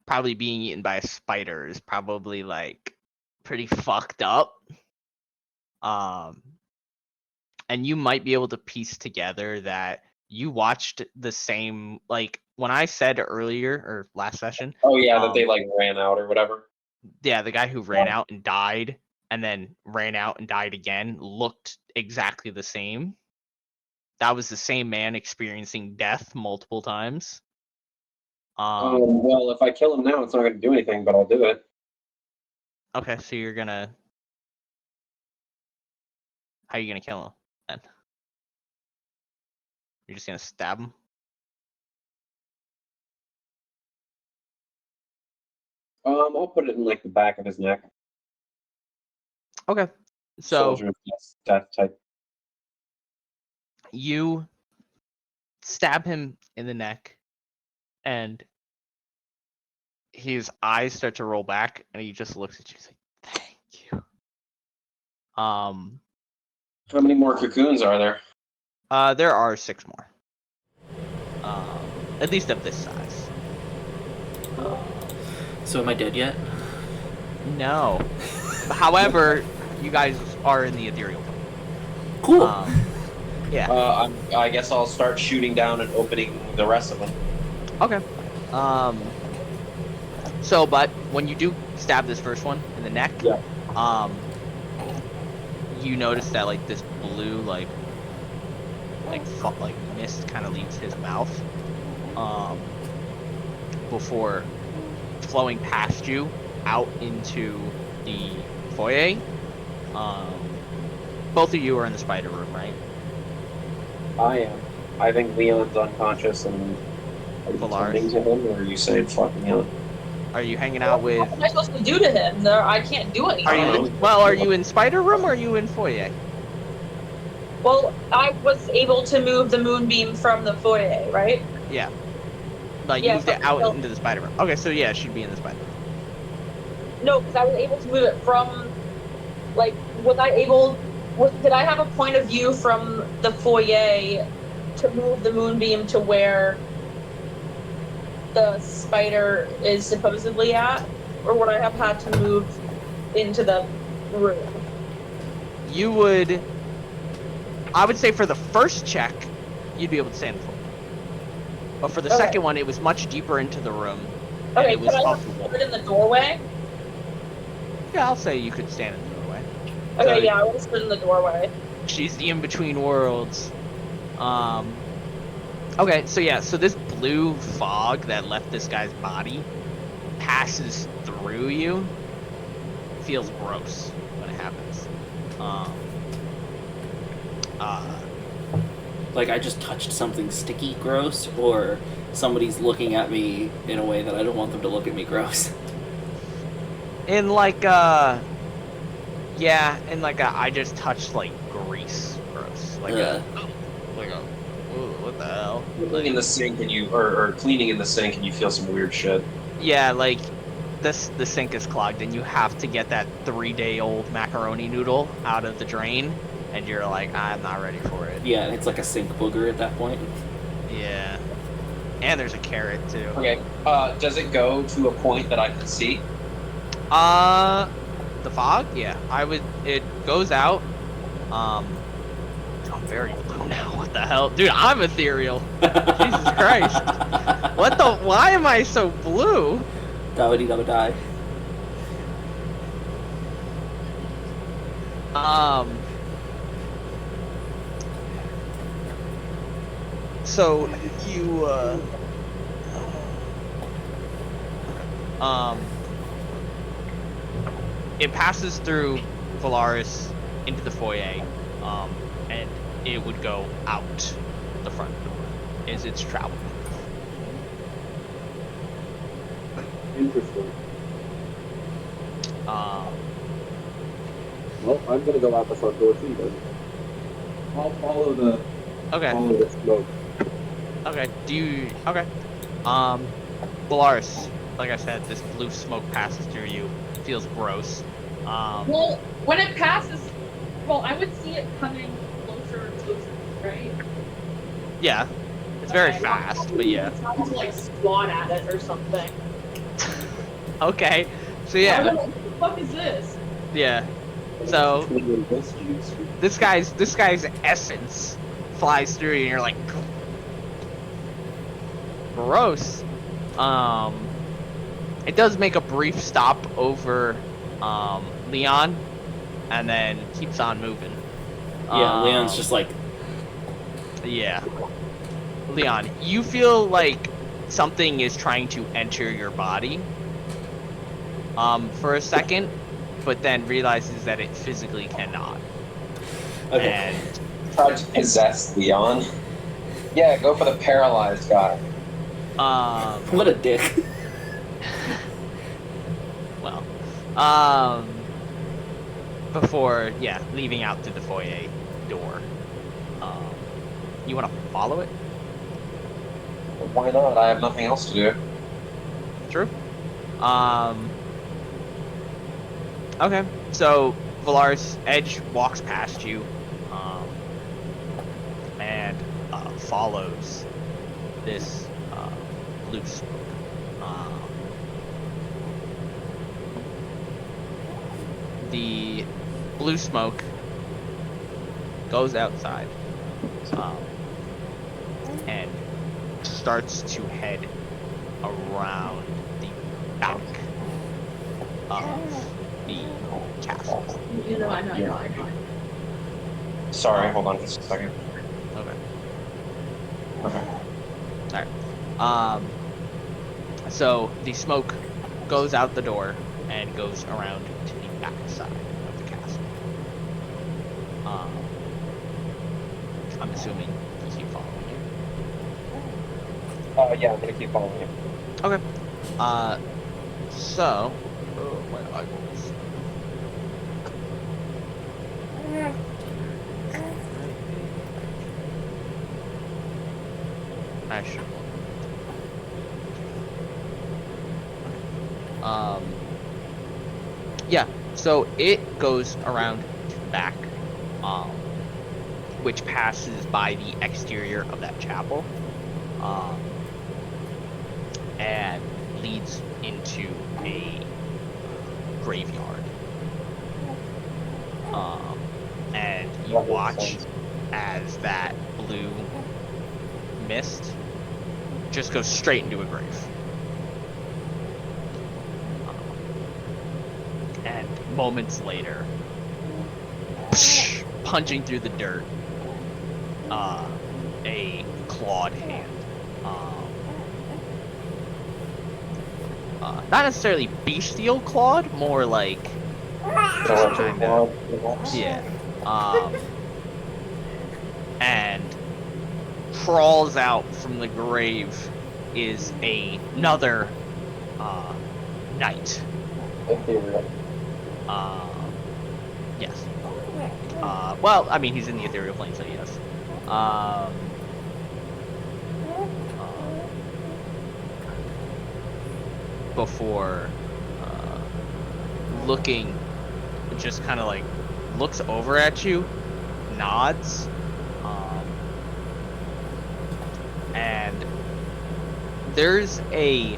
probably being eaten by a spider is probably like pretty fucked up. And you might be able to piece together that you watched the same, like when I said earlier or last session. Oh yeah, that they like ran out or whatever. Yeah, the guy who ran out and died and then ran out and died again looked exactly the same. That was the same man experiencing death multiple times. Well, if I kill him now, it's not going to do anything, but I'll do it. Okay, so you're gonna. How are you gonna kill him then? You're just gonna stab him? I'll put it in like the back of his neck. Okay. So Soldier death type. you stab him in the neck, and his eyes start to roll back, and he just looks at you and like, "Thank you." How many more cocoons are there? There are 6 more. At least of this size. So am I dead yet? No. However, you guys are in the ethereal plane. Cool. Yeah. I guess I'll start shooting down and opening the rest of them. Okay. So, but when you do stab this first one in the neck, Yeah. You notice that like this blue like mist kind of leaves his mouth, before flowing past you out into the foyer. Both of you are in the spider room, right? I am. I think Leon's unconscious, and are you Velarys. tending to him, or are you saying fucking him? Are you hanging out with? What am I supposed to do to him? I can't do anything. Are you in spider room or are you in foyer? Well, I was able to move the moonbeam from the foyer, right? Yeah. Like you moved it out into the spider room. Okay, so yeah, it should be in the spider room. No, because I was able to move it from, like, did I have a point of view from the foyer to move the moonbeam to where the spider is supposedly at? Or would I have had to move into the room? You would, I would say for the first check, you'd be able to stand the floor. But for the second one, it was much deeper into the room. And Okay, it was could I off have the wall. stood in the doorway? Yeah, I'll say you could stand in the doorway. Okay, So yeah, I would have stood in the doorway. she's the in-between worlds. Okay, so yeah, so this blue fog that left this guy's body passes through you. Feels gross when it happens. Like I just touched something sticky gross, or somebody's looking at me in a way that I don't want them to look at me gross. In like I just touched like grease gross. Like what the hell? Looking in the sink, and you or cleaning in the sink, and you feel some weird shit. Yeah, like the sink is clogged, and you have to get that 3-day-old macaroni noodle out of the drain, and you're like, I'm not ready for it. Yeah, it's like a sink booger at that point. Yeah, and there's a carrot too. Okay. Does it go to a point that I can see? The fog? Yeah, it goes out. I'm very blue now. What the hell, dude? I'm ethereal. Jesus Christ! What the? Why am I so blue? Dowdy double die. So you it passes through Velarys into the foyer, and it would go out the front door as it's traveling. Interesting. Um, Well, I'm gonna go out the front door too then. I'll follow the okay, smoke. okay. Okay. Velarys, like I said, this blue smoke passes through you. Feels gross. Well, when it passes, well, I would see it coming closer and closer, right? Yeah, it's very Okay, fast, but yeah. It's not to like swat at it or something. Okay, so I yeah, don't know, what the fuck is this? yeah. So this guy's essence flies through you, and you're like, gross. It does make a brief stop over Leon, and then keeps on moving. Yeah, Leon's just like, Yeah. Leon, you feel like something is trying to enter your body for a second, but then realizes that it physically cannot. okay. And Try to possess Leon. Yeah, go for the paralyzed guy. What a dick. well, before leaving out through the foyer door, you want to follow it? Why not? I have nothing else to do. True. Okay, so Velarys Edge walks past you, and follows this blue smoke. The blue smoke goes outside, and starts to head around the back of the castle. You know, I know. Sorry, hold on just a second. Okay. Okay. Alright. So the smoke goes out the door and goes around to the back side of the castle. I'm assuming you keep following you. Yeah, I'm gonna keep following you. Okay. So my eyeballs. I should. Yeah, so it goes around to the back, which passes by the exterior of that chapel, and leads into a graveyard. And you watch as that blue mist just goes straight into a grave. And moments later, punching through the dirt, a clawed hand. Not necessarily bestial clawed, more like kind of, yeah. And crawls out from the grave is another knight. Yes. Well, I mean, he's in the ethereal plane, so yes. Before looking, just kind of like looks over at you, nods, and there's a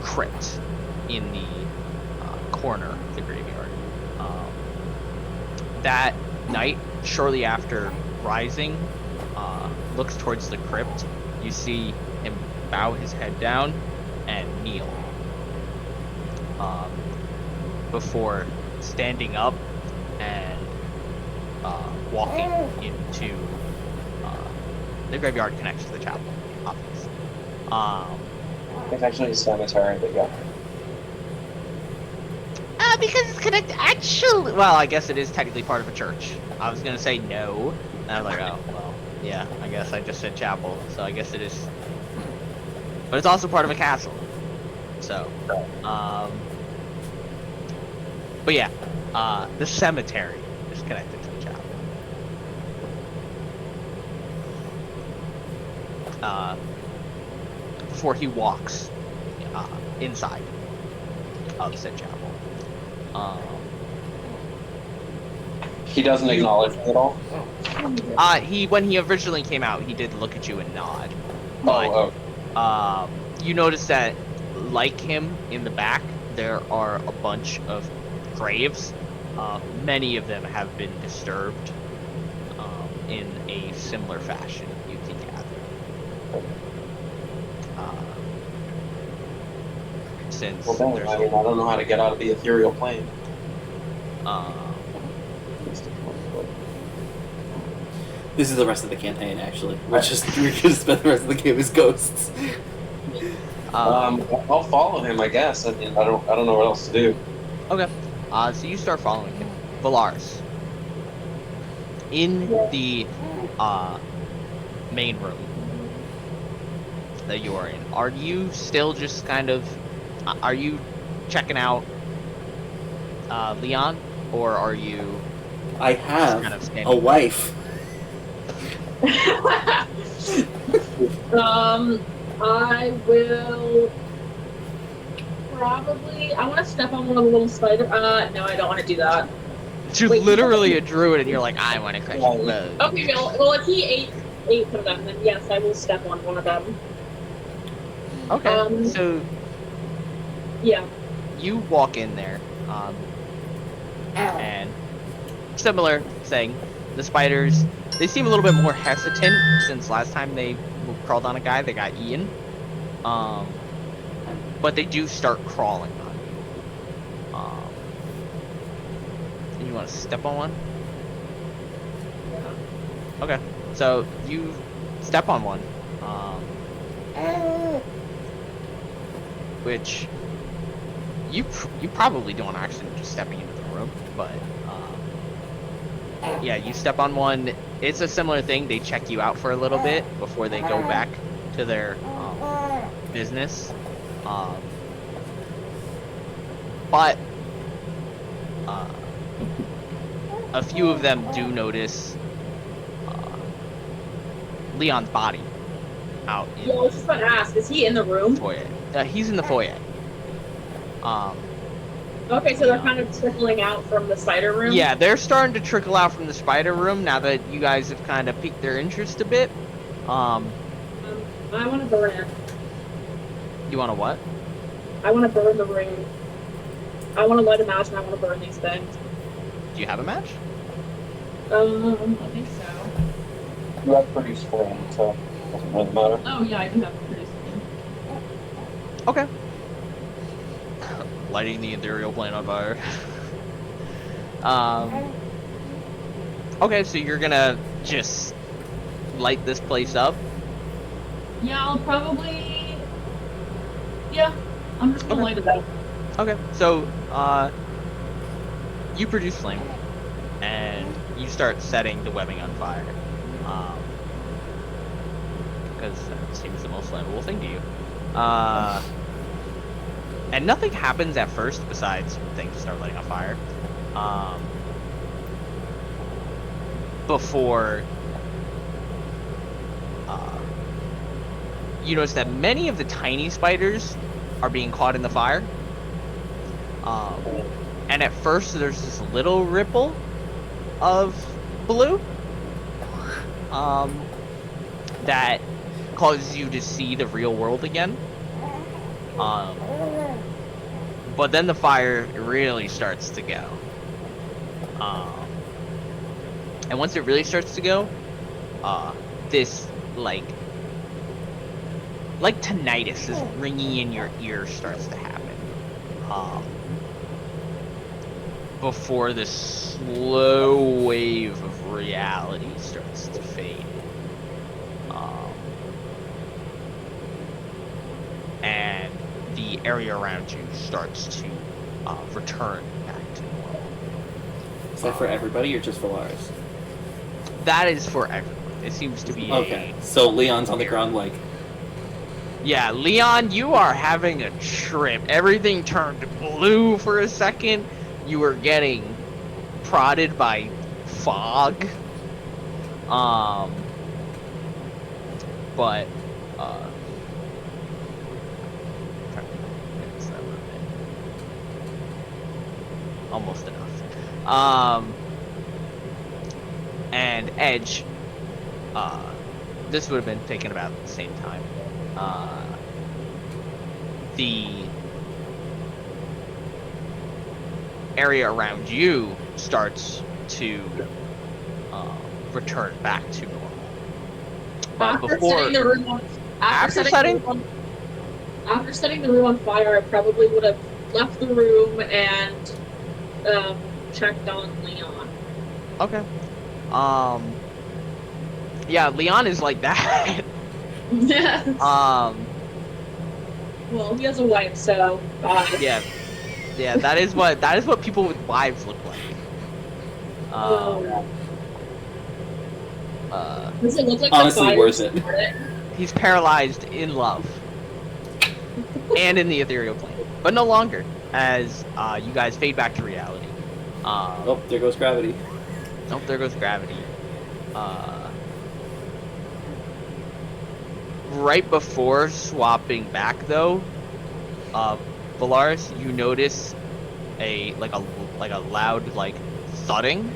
crypt in the corner of the graveyard that night, shortly after rising, looks towards the crypt. You see him bow his head down and kneel, before standing up and walking into the graveyard connects to the chapel, obviously. It's actually a cemetery, but yeah. Because it's connected. Actually, well, I guess it is technically part of a church. I was gonna say no, and I was like, oh, well, yeah. I guess I just said chapel, so I guess it is. But it's also part of a castle. So, but yeah, the cemetery is connected to the chapel. Before he walks inside of said chapel. He doesn't acknowledge me at all. When he originally came out, he did look at you and nod. But you notice that, like him in the back, there are a bunch of graves. Many of them have been disturbed in a similar fashion, you can gather. Since Well, then, there's I mean, I don't know how to get out of the ethereal plane. This is the rest of the campaign, actually. We're gonna spend the rest of the game as ghosts. I'll follow him, I guess. I mean, I don't know what else to do. Okay. So you start following him. Velarys. In the main room that you are in, are you still just kind of are you checking out Leon, or are you I have kind of standing a wife. I will probably. I want to step on one of the little spider. No, I don't want to do that. You're Wait, literally a druid, and you're like, I want to crush your blood. Okay, well, if he ate of them, then yes, I will step on one of them. Okay, so Yeah. you walk in there, and similar thing. The spiders, they seem a little bit more hesitant since last time they crawled on a guy. They got eaten. But they do start crawling on you. And you want to step on one? Yeah. Okay, so you step on one. Which you probably don't actually just stepping into the room, but yeah, you step on one. It's a similar thing. They check you out for a little bit before they go back to their business. But a few of them do notice Leon's body out in Yeah, I was just about to ask, is he in the room? the foyer. He's in the foyer. Okay, so they're kind of trickling out from the spider room? Yeah, they're starting to trickle out from the spider room now that you guys have kind of piqued their interest a bit. I want to burn it. You want to what? I want to burn the room. I want to light a match and I want to burn these things. Do you have a match? I think so. You have produced flame, so it doesn't really matter. Oh, yeah, I do have to produce them. Okay. Lighting the ethereal plane on fire. Okay, so you're gonna just light this place up? Yeah, I'll probably... Yeah, I'm just gonna light it up. Okay, so you produce flame, and you start setting the webbing on fire, because that seems the most flammable thing to you. And nothing happens at first besides things start lighting on fire. Before you notice that many of the tiny spiders are being caught in the fire. And at first there's this little ripple of blue that causes you to see the real world again. But then the fire really starts to go. And once it really starts to go, this like tinnitus, this ringing in your ear starts to happen. Before this slow wave of reality starts to fade. And the area around you starts to return back to normal. Is that for everybody or just Velarys? That is for everyone. It seems to be Okay, so Leon's on the ground like... Yeah, Leon, you are having a trip. Everything turned blue for a second. You were getting prodded by fog. But almost enough. And Edge, this would have been taken about the same time. The area around you starts to return back to normal. But After before, setting the room on, after setting, after setting the room on fire, I probably would have left the room and checked on Leon. okay. Yeah, Leon is like that. Yes. Well, he has a wife, so Yeah, that is what people with wives look like. Does it look like honestly the fire worth it. started? He's paralyzed in love and in the ethereal plane, but no longer. As you guys fade back to reality. Oh, there goes gravity. Oh, there goes gravity. Right before swapping back, though, Velarys, you notice a loud thudding.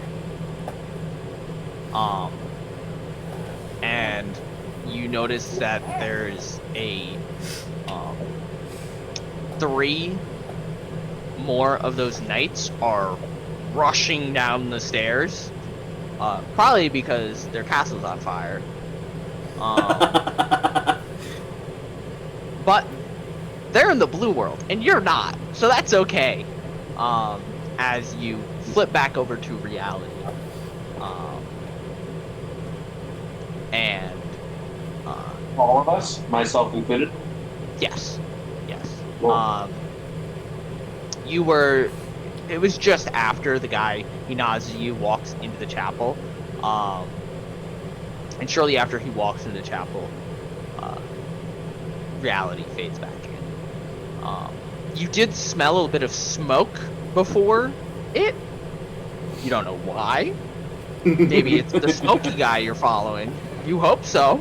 And you notice that there's a 3 more of those knights are rushing down the stairs. Probably because their castle's on fire. But they're in the blue world, and you're not, so that's okay. As you flip back over to reality, and All of us, myself included. yes. Cool. You were. It was just after the guy he nods to you walks into the chapel, and shortly after he walks into the chapel, reality fades back in. You did smell a little bit of smoke before it. You don't know why. Maybe it's the smoky guy you're following. You hope so.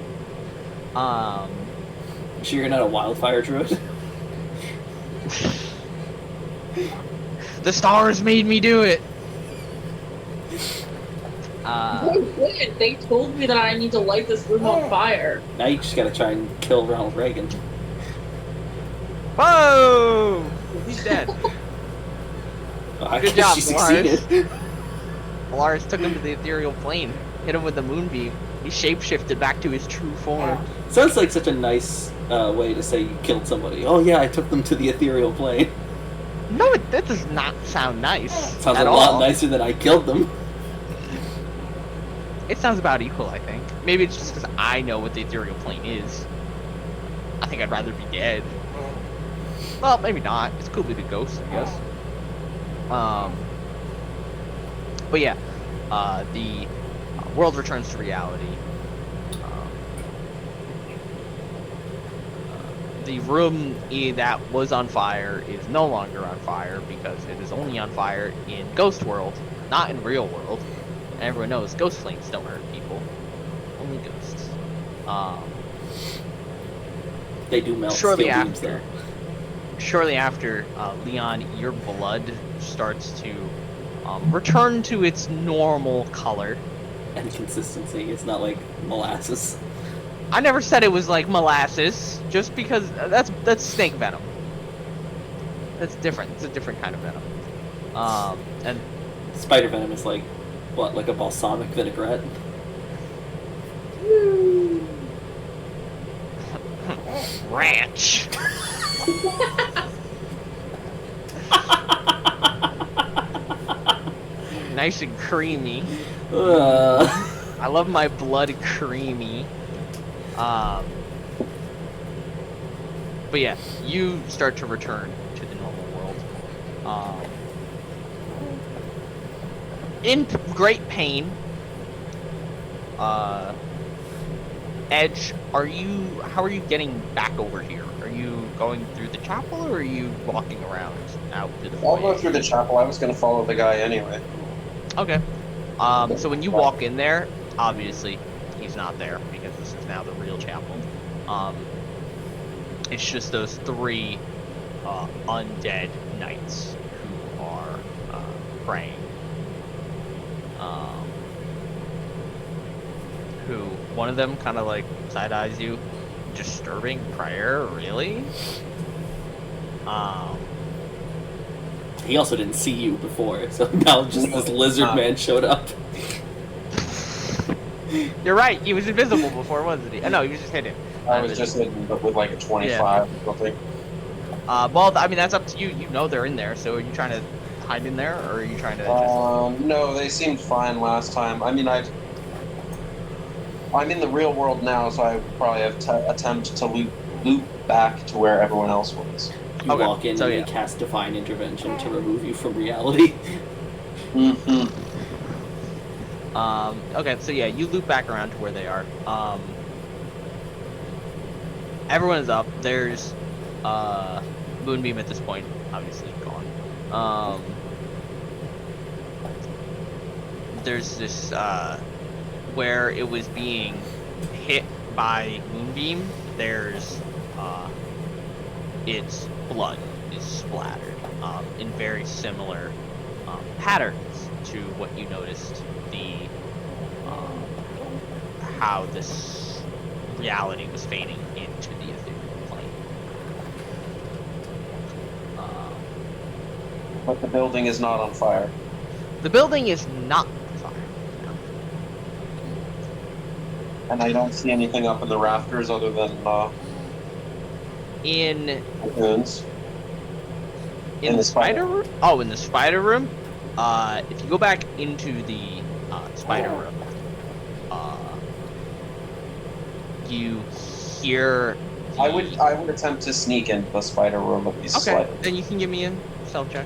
Sure you're not a wildfire druid? The stars made me do it. They did. They told me that I need to light this room on fire. Now you just gotta try and kill Ronald Reagan. Whoa! He's dead. I Good guess job, she succeeded. Velarys took him to the ethereal plane, hit him with the moonbeam. He shapeshifted back to his true form. Sounds like such a nice way to say you killed somebody. Oh yeah, I took them to the ethereal plane. No, that does not sound nice. Sounds at a all. lot nicer than I killed them. It sounds about equal, I think. Maybe it's just because I know what the ethereal plane is. I think I'd rather be dead. Well, maybe not. It's cool to be a ghost, I guess. But yeah, the world returns to reality. The room that was on fire is no longer on fire because it is only on fire in Ghost World, not in Real World. And everyone knows ghost flames don't hurt people, only ghosts. They do melt Shortly steel beams, after, Leon, your blood starts to return to its normal color. though. And consistency. It's not like molasses. I never said it was like molasses, just because that's snake venom. That's different. It's a different kind of venom. And Spider venom is like What, like a balsamic vinaigrette? Ranch. Nice and creamy. I love my blood creamy. But yeah, you start to return to the normal world. In great pain. Edge, how are you getting back over here? Are you going through the chapel, or are you walking around out to the I'll foyer? go through the chapel. I was going to follow the guy anyway. Okay. So when you walk in there, obviously he's not there because this is now the real chapel. It's just those three undead knights who are praying. Who one of them kind of like side eyes you, disturbing prayer, really? He also didn't see you before, so now just this lizard man showed up. You're right. He was invisible before, wasn't he? No, he was just hidden. I was just hidden, but with like a 25 or something. Well, I mean, that's up to you. You know they're in there, so are you trying to hide in there, or are you trying to just... No, they seemed fine last time. I mean, I'm in the real world now, so I would probably have attempt to loop back to where everyone else was. You Okay, walk in so and yeah. they cast Divine Intervention to remove you from reality. Mm-hmm. Okay, so yeah, you loop back around to where they are. Everyone is up. There's Moonbeam at this point, obviously gone. There's this where it was being hit by Moonbeam. There's its blood is splattered in very similar patterns to what you noticed how this reality was fading into the ethereal plane. But the building is not on fire. The building is not on fire. No. And I don't see anything up in the rafters other than In cocoons. In the spider room? Oh, in the spider room? If you go back into the spider room, you hear... I would attempt to sneak into the spider room at least Okay, slightly. then you can give me a stealth check.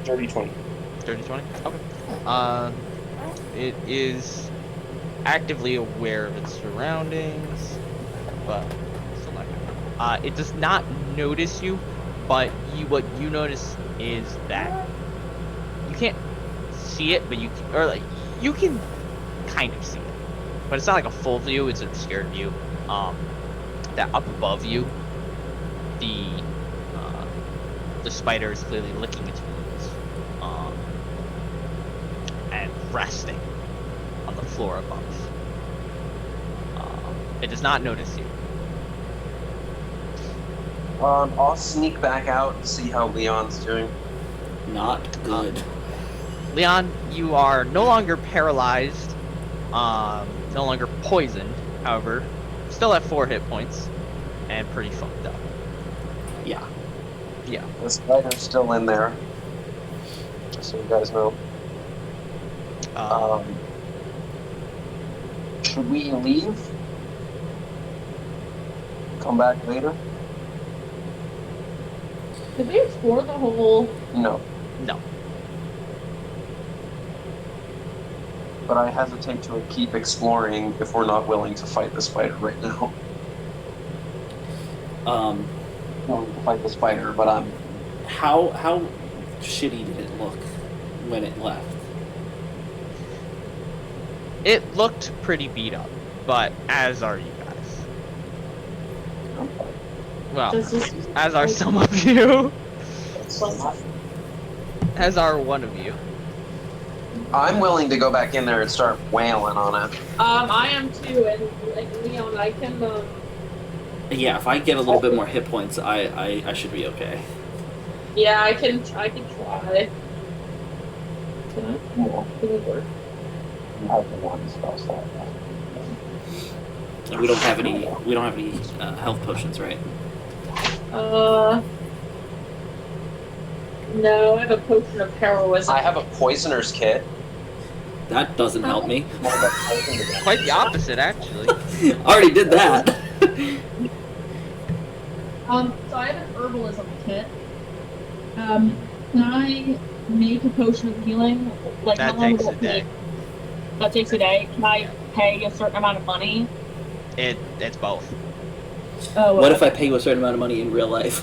Dirty 20. Dirty 20? Okay. It is actively aware of its surroundings, but still not good. It does not notice you, but what you notice is that you can't see it, but you can, or like you can kind of see it, but it's not like a full view. It's an obscured view. That up above you, the spider is clearly licking its wounds, and resting on the floor above. It does not notice you. I'll sneak back out and see how Leon's doing. Not good. Leon, you are no longer paralyzed, no longer poisoned, however, still at 4 hit points, and pretty fucked up. Yeah. Yeah. The spider's still in there. Just so you guys know. Should we leave? Come back later? Did we explore the whole... No. No. But I hesitate to keep exploring if we're not willing to fight the spider right now. Willing to fight the spider, but I'm... How shitty did it look when it left? It looked pretty beat up, but as are you guys. Well, as are some of you. As are one of you. I'm willing to go back in there and start wailing on it. I am too, and like Leon, I can Yeah, if I get a little bit more hit points, I should be okay. Yeah, I can try. Yeah. It'll work. I have the one spell slot. And we don't have any health potions, right? No, I have a potion of heroism. I have a poisoner's kit. That doesn't help me. Quite the opposite, actually. Already did that. So I have an herbalism kit. Can I make a potion of healing? Like, That how long takes will a it day. take? That takes a day. Can I pay a certain amount of money? It's both. Oh, What if I pay you a certain amount of money in real life?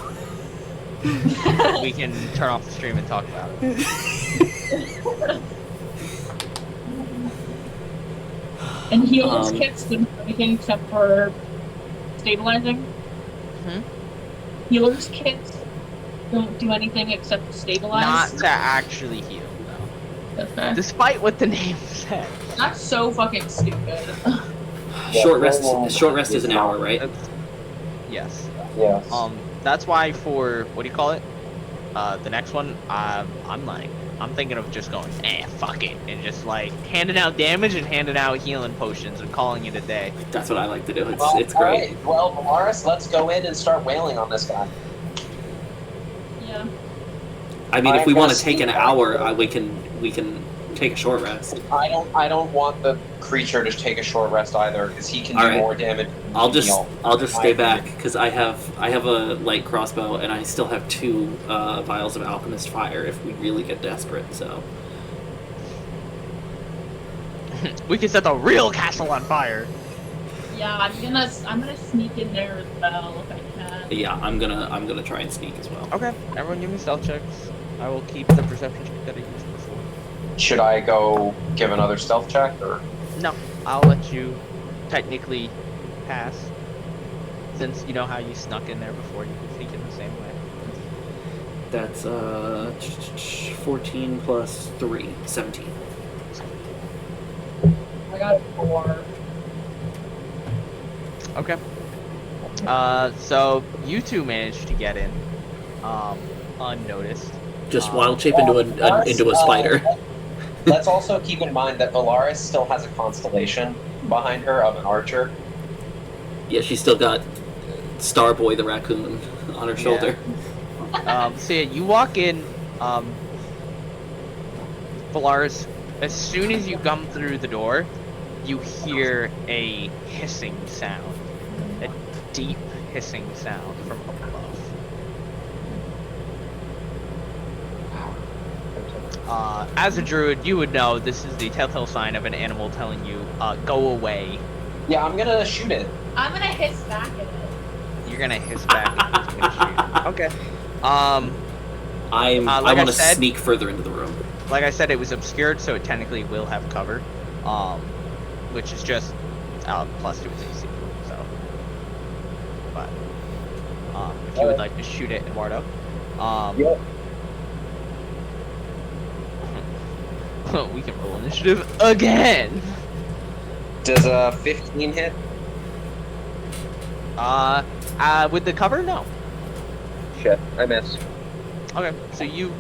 We can turn off the stream and talk about it. And healer's Um, kits don't do anything except for stabilizing? Hmm? Healer's kits don't do anything except Not stabilize? to actually heal, no. Okay. Despite what the name said. That's so fucking stupid. Short rest is an hour, right? That's, yes. Yes. That's why for what do you call it? The next one, I'm thinking of just going, fuck it, and just like handing out damage and handing out healing potions and calling it a day. That's what I like to do. It's Well, it's great. alright. Well, Velarys, let's go in and start wailing on this guy. Yeah. I mean, if I'm we want gonna to take an see- hour, we can take a short rest. I don't want the creature to take a short rest either, because he can do Alright. more damage. than I'll me. just stay back because I have a light crossbow and I still have 2 vials of alchemist fire if we really get desperate. So We can set the real castle on fire. Yeah, I'm gonna sneak in there as well if I can. yeah, I'm gonna try and sneak as well. Okay, everyone give me stealth checks. I will keep the perception check that I used before. Should I go give another stealth check, or No, I'll let you technically pass. Since you know how you snuck in there before, you can sneak in the same way. That's 14 plus 3, 17. I got 4. Okay. So you two managed to get in, unnoticed. Just wild shape into a spider. Let's also keep in mind that Velarys still has a constellation behind her of an archer. Yeah, she's still got Starboy the raccoon on her shoulder. So yeah, you walk in, Velarys, as soon as you come through the door, you hear a hissing sound. A deep hissing sound from above. As a druid, you would know this is the telltale sign of an animal telling you, go away. Yeah, I'm gonna shoot it. I'm gonna hiss back at it. You're gonna hiss back and it's gonna shoot. Okay. I like I want to said- sneak further into the room. Like I said, it was obscured, so it technically will have cover, which is just plus 2 its AC. So, but if you would like to shoot it, Eduardo, Yep. we can roll initiative again. Does a 15 hit? With the cover, no. Shit, I missed. Okay, so you.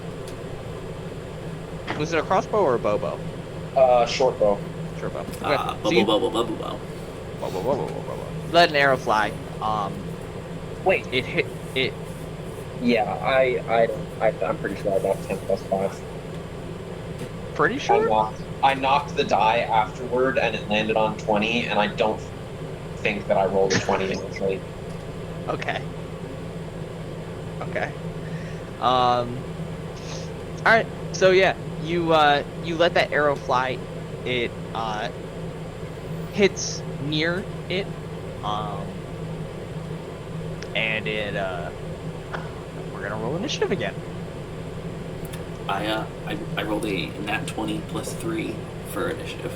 Was it a crossbow or a bow? Short bow. Sure, bow. Okay. Bubble, so you, bubble, bubble, bubble. whoa. Let an arrow fly. Wait. It hit it. Yeah, I'm pretty sure I got 10 plus 5. Pretty sure. I knocked the die afterward and it landed on 20, and I don't think that I rolled a 20 initially. Okay. All right. So yeah, you let that arrow fly. It hits near it, and it we're gonna roll initiative again. I rolled a nat 20 plus 3 for initiative.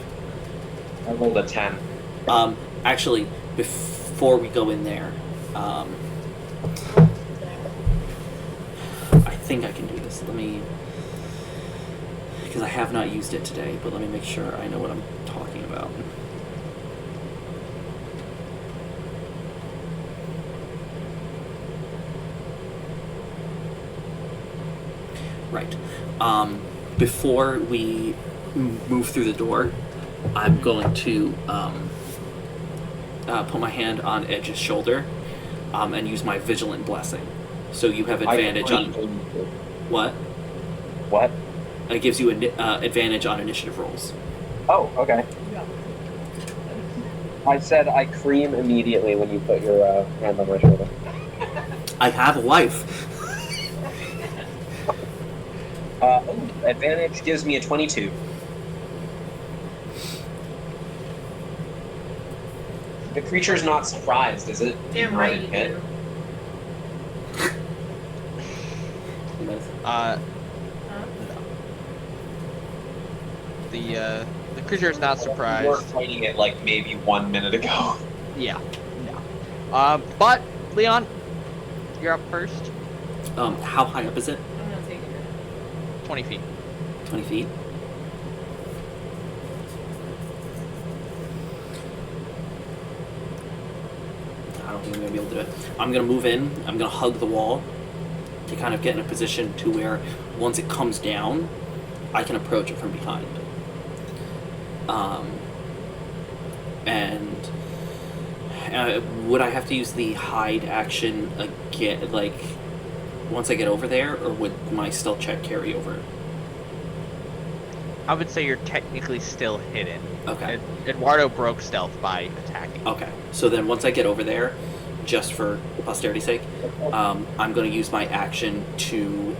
I rolled a 10. Actually, before we go in there, I think I can do this. Let me, because I have not used it today, but let me make sure I know what I'm talking about. Right. Before we move through the door, I'm going to put my hand on Edge's shoulder and use my Vigilant Blessing. So you have advantage on... What? What? It gives you advantage on initiative rolls. Oh, okay. I said I cream immediately when you put your hand on my shoulder. I have a wife. Advantage gives me a 22. The creature's not surprised, is it? Damn right you Hit. do. No. The creature is not We were surprised. fighting it like maybe 1 minute ago. Yeah. No. But Leon, you're up first. How high up is it? I'm gonna take it. 20 feet. 20 feet? I don't think I'm going to be able to do it. I'm going to move in. I'm going to hug the wall to kind of get in a position to where once it comes down, I can approach it from behind. And would I have to use the hide action again, like, once I get over there, or would my stealth check carry over? I would say you're technically still hidden. Okay. Eduardo broke stealth by attacking. Okay. So then once I get over there, just for posterity's sake, I'm going to use my action to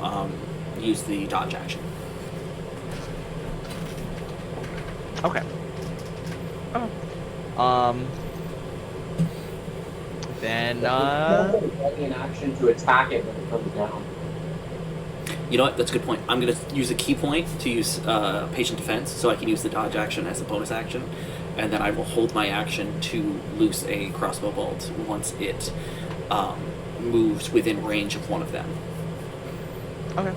use the dodge action. Okay. Then An action to attack it when it comes down. You know what? That's a good point. I'm going to use a key point to use patient defense, so I can use the dodge action as a bonus action, and then I will hold my action to loose a crossbow bolt once it moves within range of one of them. okay.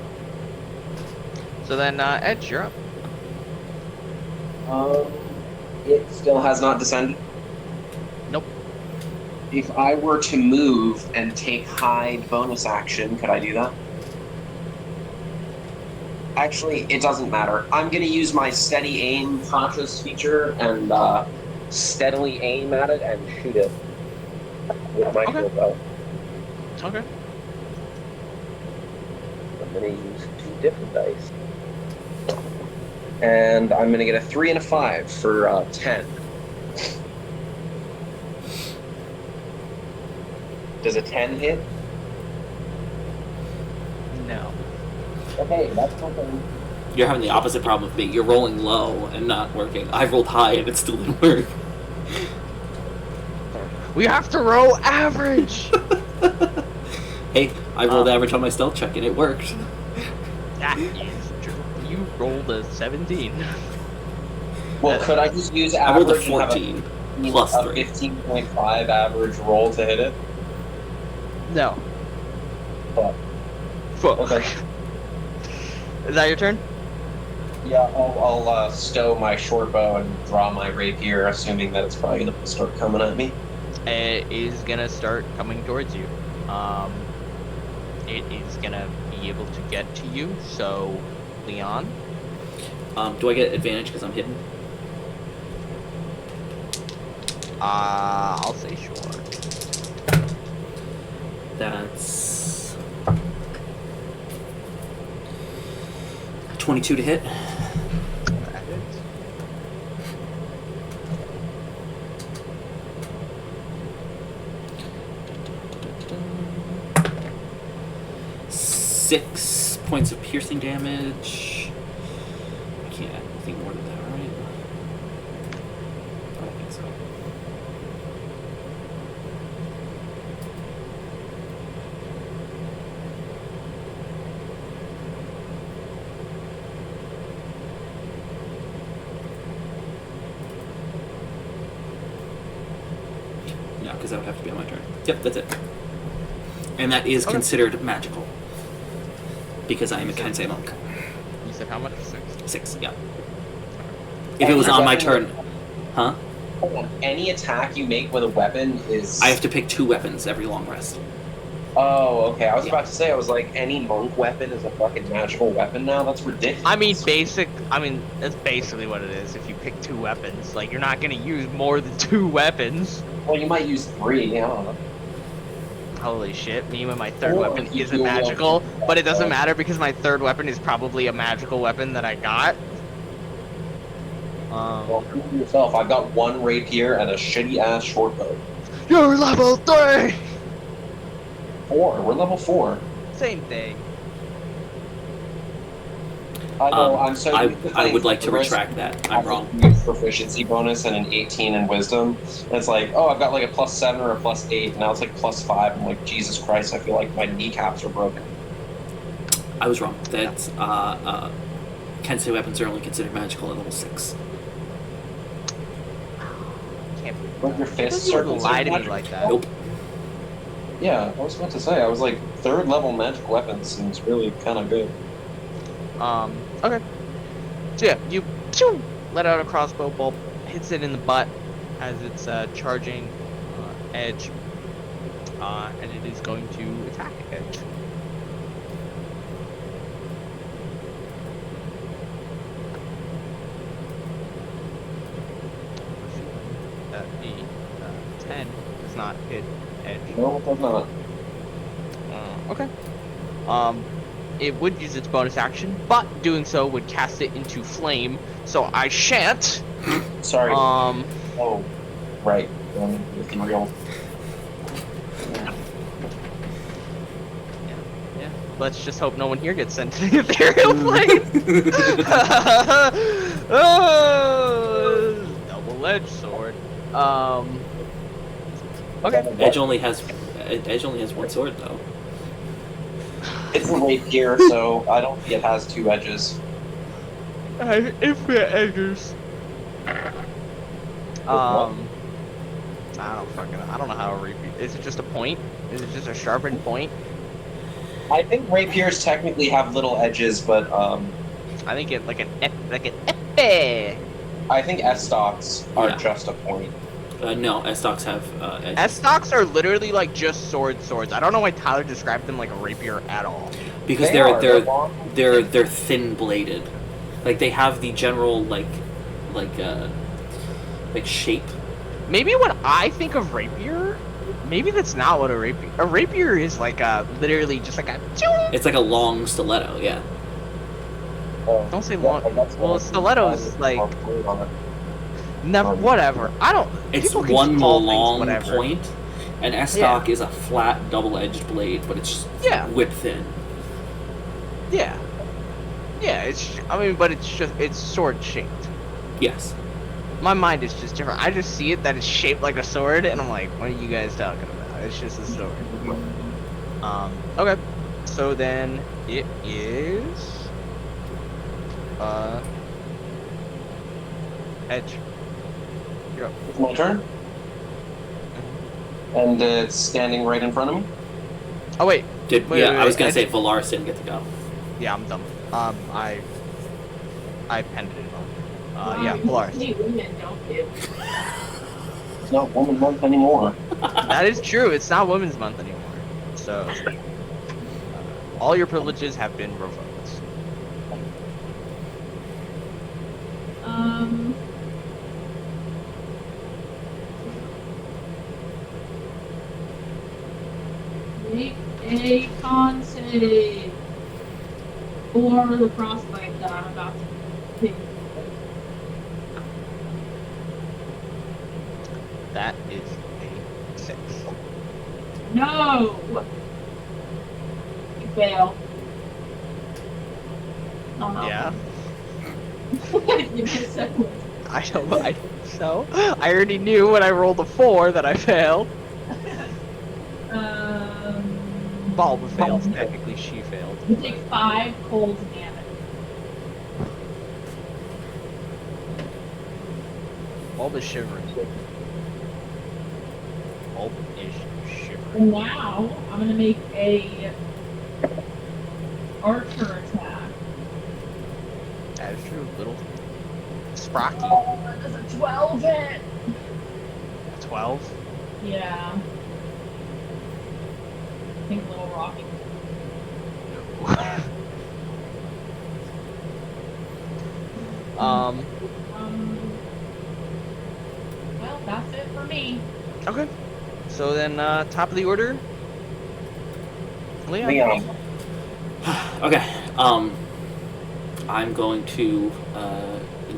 So then Edge, you're up. It still has not descended. Nope. If I were to move and take hide bonus action, could I do that? Actually, it doesn't matter. I'm going to use my steady aim cautious feature and steadily aim at it and shoot it with my Okay. bow. Okay. I'm going to use 2 different dice. And I'm going to get a 3 and a 5 for 10. Does a 10 hit? No. Okay, that's something. You're having the opposite problem with me. You're rolling low and not working. I've rolled high and it still didn't work. We have to roll average. Hey, I rolled average on my stealth check and it worked. That is true. You rolled a 17. Well, could I just use I rolled a average and have 14 plus a 3. 15.5 average roll to hit it? No. Fuck. Fuck. Okay. Is that your turn? Yeah, I'll stow my short bow and draw my rapier, assuming that it's probably going to start coming at me. It is gonna start coming towards you. It is gonna be able to get to you. So, Leon. Do I get advantage because I'm hidden? I'll say sure. That's 22 to hit. That hits. Six points of piercing damage. I can't add anything more than that, right? I don't think so. No, because that would have to be on my turn. Yep, that's it. And that is Okay. considered magical. Because I am a Kensei monk. You said how much? 6? 6, yeah. If it was on my turn... Huh? Hold on. Any attack you make with a weapon is... I have to pick 2 weapons every long rest. Oh, okay. I was about to say, I was like, any monk weapon is a fucking magical weapon now? That's ridiculous. I mean, that's basically what it is. If you pick 2 weapons, like, you're not gonna use more than 2 weapons. Well, you might use 3, I don't know. Holy shit, me and my 3rd Or weapon if you isn't do magical, one- but it doesn't matter because my 3rd weapon is probably a magical weapon that I got. Well, prove to yourself, I've got 1 rapier and a shitty-ass short bow. You're level 3! 4, we're level 4. Same thing. I know, I'm so I used to playing would like to Velarys. retract that. I I'm wrong. use proficiency bonus and an 18 in wisdom. And it's like, oh, I've got like a +7 or a +8. Now it's like +5. I'm like, Jesus Christ, I feel like my kneecaps are broken. I was wrong. That's Kensei weapons are only considered magical at level 6. Can't believe But your that. fists You are would lie to me considered like that. Nope. Yeah, I was about to say, I was like, 3rd level magic weapons seems really kind of good. Okay. So yeah, you let out a crossbow bolt, hits it in the butt as it's charging Edge, and it is going to attack Edge. That the 10 does not hit Edge. No, it does not. Okay. It would use its bonus action, but doing so would cast it into flame, so I shan't. Sorry. Um, Oh, right. Ethereal. yeah. Let's just hope no one here gets sent to the ethereal plane. Oh, double-edged sword. Okay. Edge only has 1 sword though. It's a rapier, so I don't think it has 2 edges. Infinite edges. I don't know how a rapier. Is it just a point? Is it just a sharpened point? I think rapiers technically have little edges, but I think it like an epi. I think S-stocks are Yeah. just a point. No, S-stocks have edges. S-stocks are literally like just swords. I don't know why Tyler described them like a rapier at all. Because They're long. they're thin bladed. Like they have the general like shape. Maybe when I think of rapier, maybe that's not what a rapier. A rapier is like literally just like a. It's like a long stiletto, yeah. Don't say long. Well, stilettos like never. Um, Whatever. I don't. It's people can one call long things whatever. point. An S-stock is a flat double-edged blade, but it's just Yeah. whip thin. Yeah. Yeah. But it's sword shaped. Yes. My mind is just different. I just see it that it's shaped like a sword, and I'm like, what are you guys talking about? It's just a sword. Okay. So then it is Edge. You're up. It's my turn. And it's standing right in front of me. Oh wait. Wait, I was gonna Edge- say Velarys didn't get to go. Yeah, I'm dumb. I penned it on. Yeah, Velarys. Women, don't you? It's not woman month anymore. That is true. It's not Women's Month anymore. So all your privileges have been revoked. Make a con save for the frostbite that I'm about to take. That is a 6. No! You fail. Oh, no. Yeah. You get a second one. I don't so. I already knew when I rolled a 4 that I failed. Bulba failed. Technically, she failed. You take 5 cold damage. Bulba's shivering. Bulba is shivering. And now, I'm gonna make a archer attack. That is true. Little Sprocky. Oh, does a 12 hit? 12. Yeah. think a little rocky. Um. Well, that's it for me. Okay. So then, top of the order, Leon. Leon. Okay. I'm going to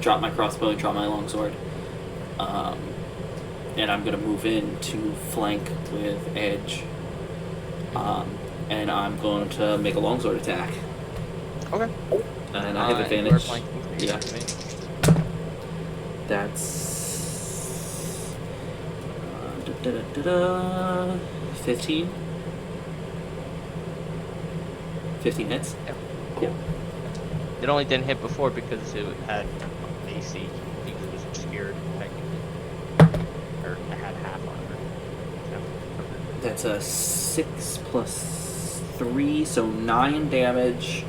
drop my crossbow, drop my longsword, and I'm going to move in to flank with Edge. And I'm going to make a longsword attack. Okay. And I have You are advantage. flanking for Yeah. advantage. That's 15. 15 hits. Yeah. Cool. It only didn't hit before because it had AC because it was obscured technically, or it had half armor. So, That's a 6 plus 3, so 9 damage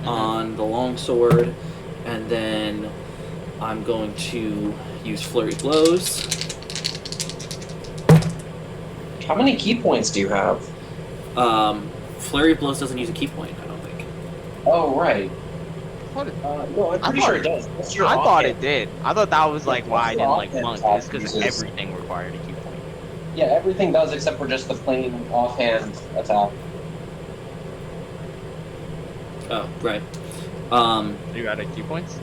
on the longsword, and then I'm going to use flurry blows. How many key points do you have? Flurry of blows doesn't use a key point, I don't think. Oh, right. What it- No, I'm pretty thought sure it- it does. That's your I thought offhand. it did. I thought that was like why I didn't like Offhand monk. attack It's because uses- everything required a key point. Yeah, everything does except for just the plain offhand attack. Oh, right. You got a key points?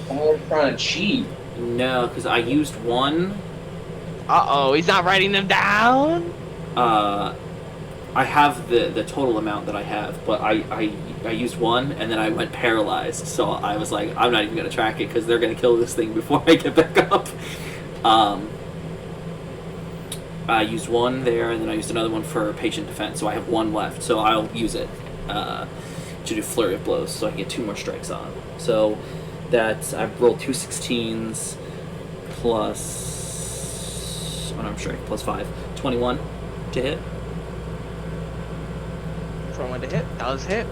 And we're trying to cheat. No, because I used one. Uh-oh, he's not writing them down? I have the total amount that I have, but I used one, and then I went paralyzed, so I was like, I'm not even going to track it, because they're going to kill this thing before I get back up. I used one there, and then I used another one for patient defense, so I have one left, so I'll use it to do flurry of blows, so I can get 2 more strikes on. So that's, I've rolled 2 16s plus unarmed strike plus 5, 21 to hit. 21 to hit. That was hit.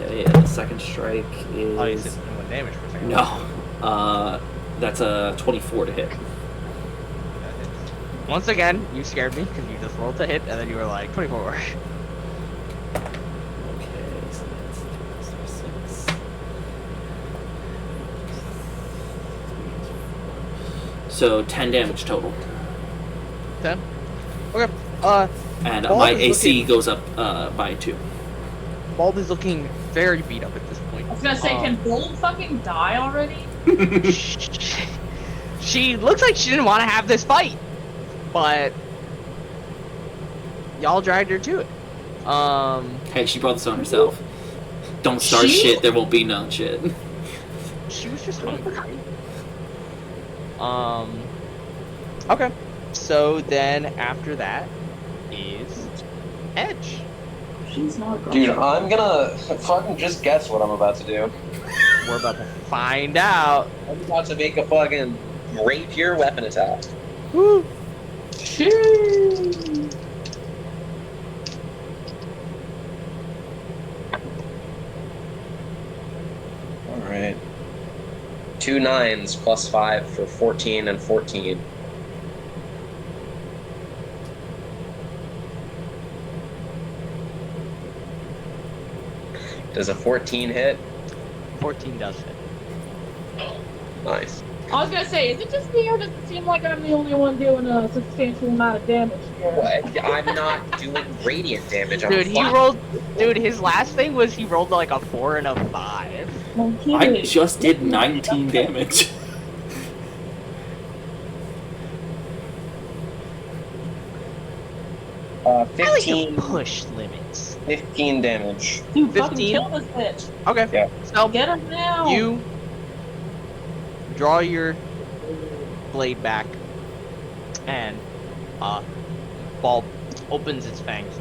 Okay, and the second strike is Oh, you said 21 damage for a second. no. That's a 24 to hit. That hits. Once again, you scared me because you just rolled to hit and then you were like 24. Okay, so that's 6. So 10 damage total, 10. Okay. and Bald my is AC looking- goes up by 2. Bald is looking very beat up at this point. I was gonna say, can Bold fucking die already? She looks like she didn't want to have this fight, but y'all dragged her to it. Hey, she brought this on herself. Don't start She? shit. There won't be none shit. She was just hungry. Okay. So then after that is Edge. She's not Dude, I'm gonna fucking just guess what I'm about to do. We're about to find out. I'm about to make a fucking rapier weapon attack. Woo! Alright. 2 9s plus 5 for 14 and 14. Does a 14 hit? 14 does hit. Nice. I was gonna say, is it just me or does it seem like I'm the only one doing a substantial amount of damage here? What? I'm not doing radiant damage. I'm Dude, he flat. rolled. Dude, his last thing was he rolled like a 4 and a 5. No kidding. I just did 19 damage. I like to 15, push limits. 15 damage. Dude, fucking 15? kill this bitch. Okay. Yeah. So Get him now. you draw your blade back, and Bulb opens its fangs,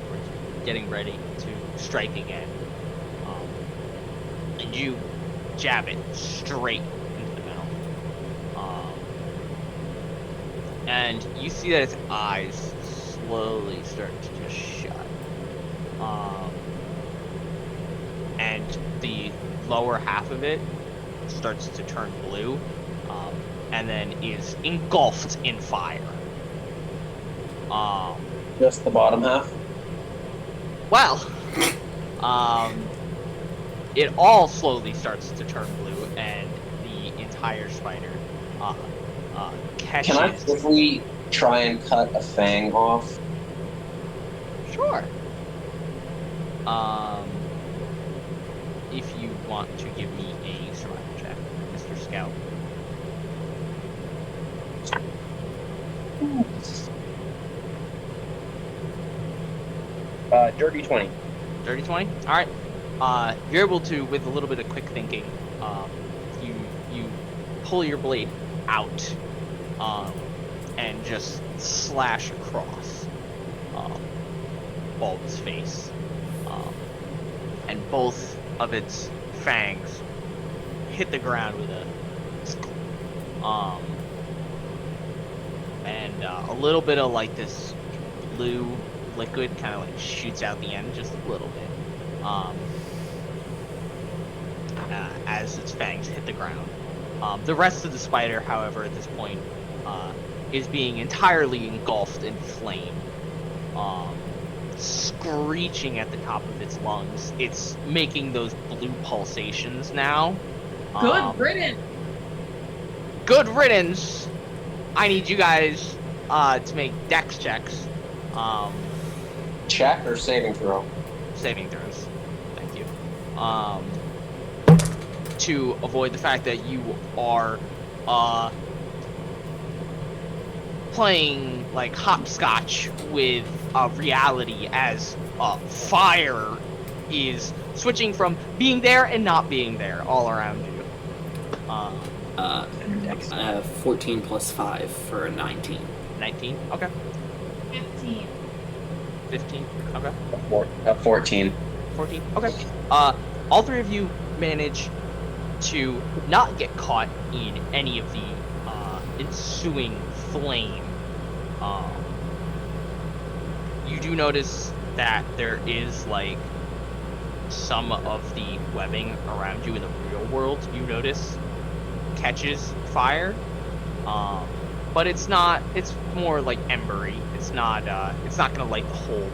getting ready to strike again. And you jab it straight into the mouth. And you see that its eyes slowly start to just shut. And the lower half of it starts to turn blue, and then is engulfed in fire. Just the bottom half? Well, it all slowly starts to turn blue, and the entire spider catches. Can I quickly try and cut a fang off? Sure. If you want to give me a survival check, Mr. Scout. Dirty 20. Dirty 20? Alright. You're able to, with a little bit of quick thinking, you pull your blade out, and just slash across Bulb's face. And both of its fangs hit the ground with a and a little bit of like this blue liquid kind of like shoots out the end just a little bit as its fangs hit the ground. The rest of the spider, however, at this point is being entirely engulfed in flame, screeching at the top of its lungs. It's making those blue pulsations now. Good riddance. Good riddance. I need you guys to make dex checks. Check or saving throw? Saving throws. Thank you. To avoid the fact that you are playing like hopscotch with reality as fire is switching from being there and not being there all around you. I have 14 plus 5 for a 19. 19? Okay. 15. 15? Okay. 14. 14? Okay. All three of you manage to not get caught in any of the ensuing flame. You do notice that there is like some of the webbing around you in the real world, you notice, catches fire. But it's more like embery. It's not gonna light the whole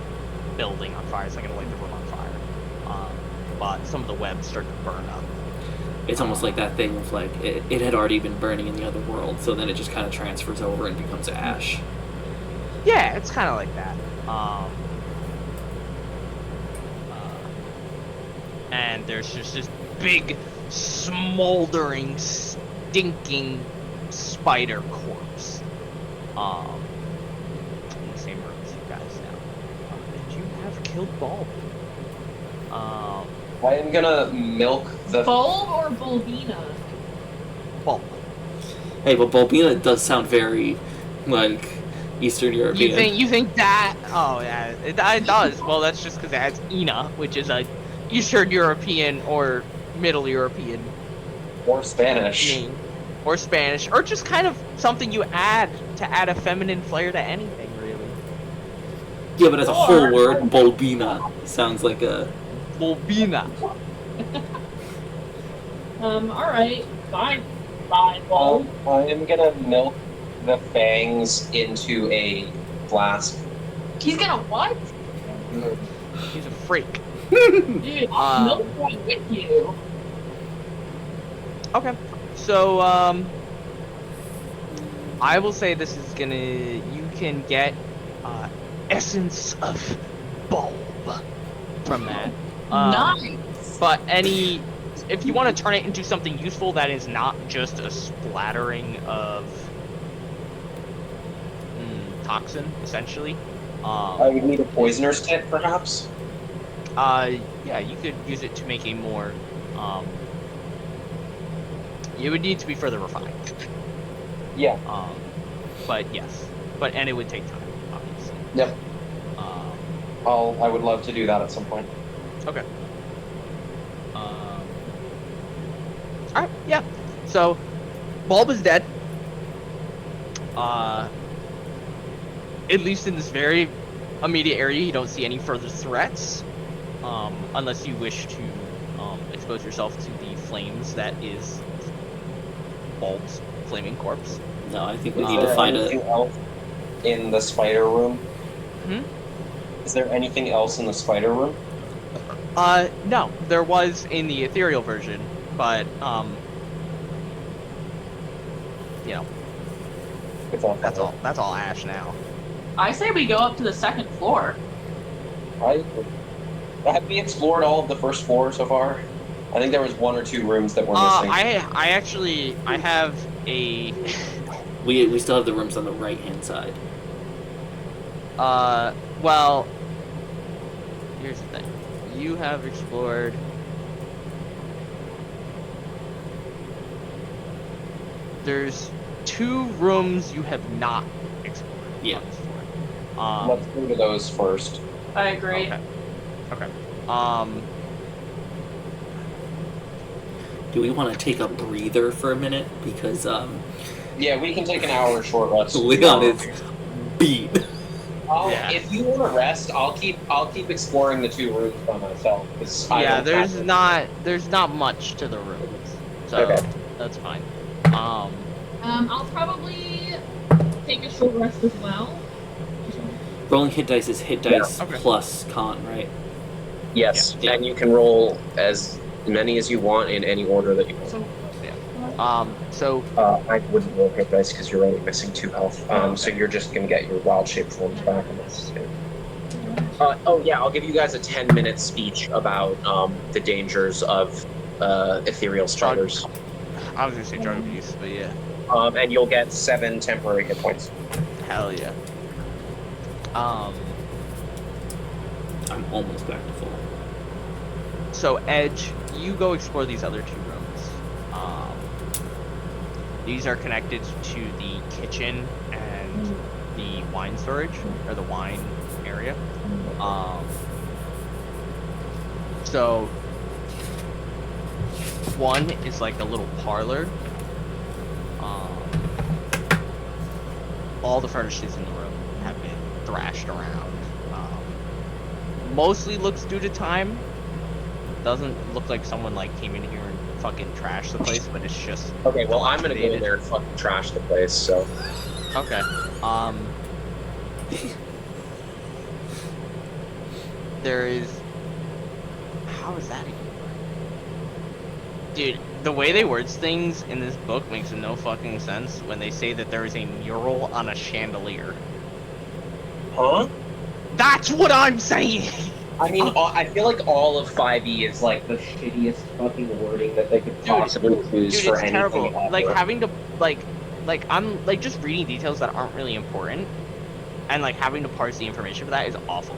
building on fire. It's not gonna light the room on fire. But some of the webs start to burn up. It's almost like that thing of like, it had already been burning in the other world, so then it just kind of transfers over and becomes ash. Yeah, it's kind of like that. And there's just this big, smoldering, stinking spider corpse. In the same room as you guys now. That you have killed Bulb. I am gonna milk the... Bulb or Bulbina? Bulb. Hey, but Bulbina does sound very, like, Eastern European. You think that? Oh yeah, it does. Well, that's just because it has Ina, which is a Eastern European or Middle European Or Spanish. name, or Spanish, or just kind of something you add to add a feminine flair to anything, really. Yeah, but as a whole word, Bulbina sounds like a... Bulbina. Alright. Fine. Fine, Bulb. I am gonna milk the fangs into a flask. He's gonna what? He's a freak. Dude, I'll milk one with you. Okay, so I will say this is gonna. You can get essence of bulb from that. Nice. But if you want to turn it into something useful that is not just a splattering of toxin, essentially. I would need a poisoner's kit, perhaps? Yeah, you could use it to make a more, it would need to be further refined. Yeah. But yes. And it would take time, obviously. Yep. I would love to do that at some point. Okay. Alright, yeah. So, Bulb is dead. At least in this very immediate area, you don't see any further threats. Unless you wish to expose yourself to the flames that is Bulb's flaming corpse. No, I think we need to find anything else in the spider room? Is there anything else in the spider room? No, there was in the ethereal version, but you know, It's all that's all. That's all ash now. I say we go up to the second floor. Have we explored all of the first floor so far? I think there was 1 or 2 rooms that were missing. I actually have a We still have the rooms on the right hand side. well, here's the thing. You have explored there's 2 rooms you have not explored. Yeah. Let's go to those first. I agree. Okay. Do we want to take a breather for a minute? Because Yeah, we can take an hour short rest. Leon is beat. Yeah. If you want to rest, I'll keep exploring the 2 rooms by myself. Yeah, there's not much to the rooms, so Okay. that's fine. I'll probably take a short rest as well. Rolling hit dice is hit dice Okay. plus con, right? Yes, Yeah. and you can roll as many as you want in any order that you want. So I wouldn't roll hit dice because you're only missing 2 health. So you're just gonna get your wild shape forms back on this. Oh yeah, I'll give you guys a 10-minute speech about the dangers of ethereal striders. I was gonna say drug abuse, but yeah, And you'll get 7 temporary hit points. hell yeah. I'm almost back to full. So Edge, you go explore these other 2 rooms. These are connected to the kitchen and the wine storage, or the wine area. So one is like a little parlor. All the furnishings in the room have been thrashed around. Mostly looks due to time. Doesn't look like someone like came in here and fucking trashed the place, but it's just Okay, well I'm gonna go in dilapidated. there and fucking trash the place. So Okay. There is. How is that even? Dude, the way they words things in this book makes no fucking sense when they say that there is a mural on a chandelier. huh? That's what I'm saying! I mean, I feel like all of 5e is like the shittiest fucking wording that they could possibly choose Dude, for it's anything terrible. ever. Like, having to, like, I'm, like, just reading details that aren't really important, and, like, having to parse the information for that is awful.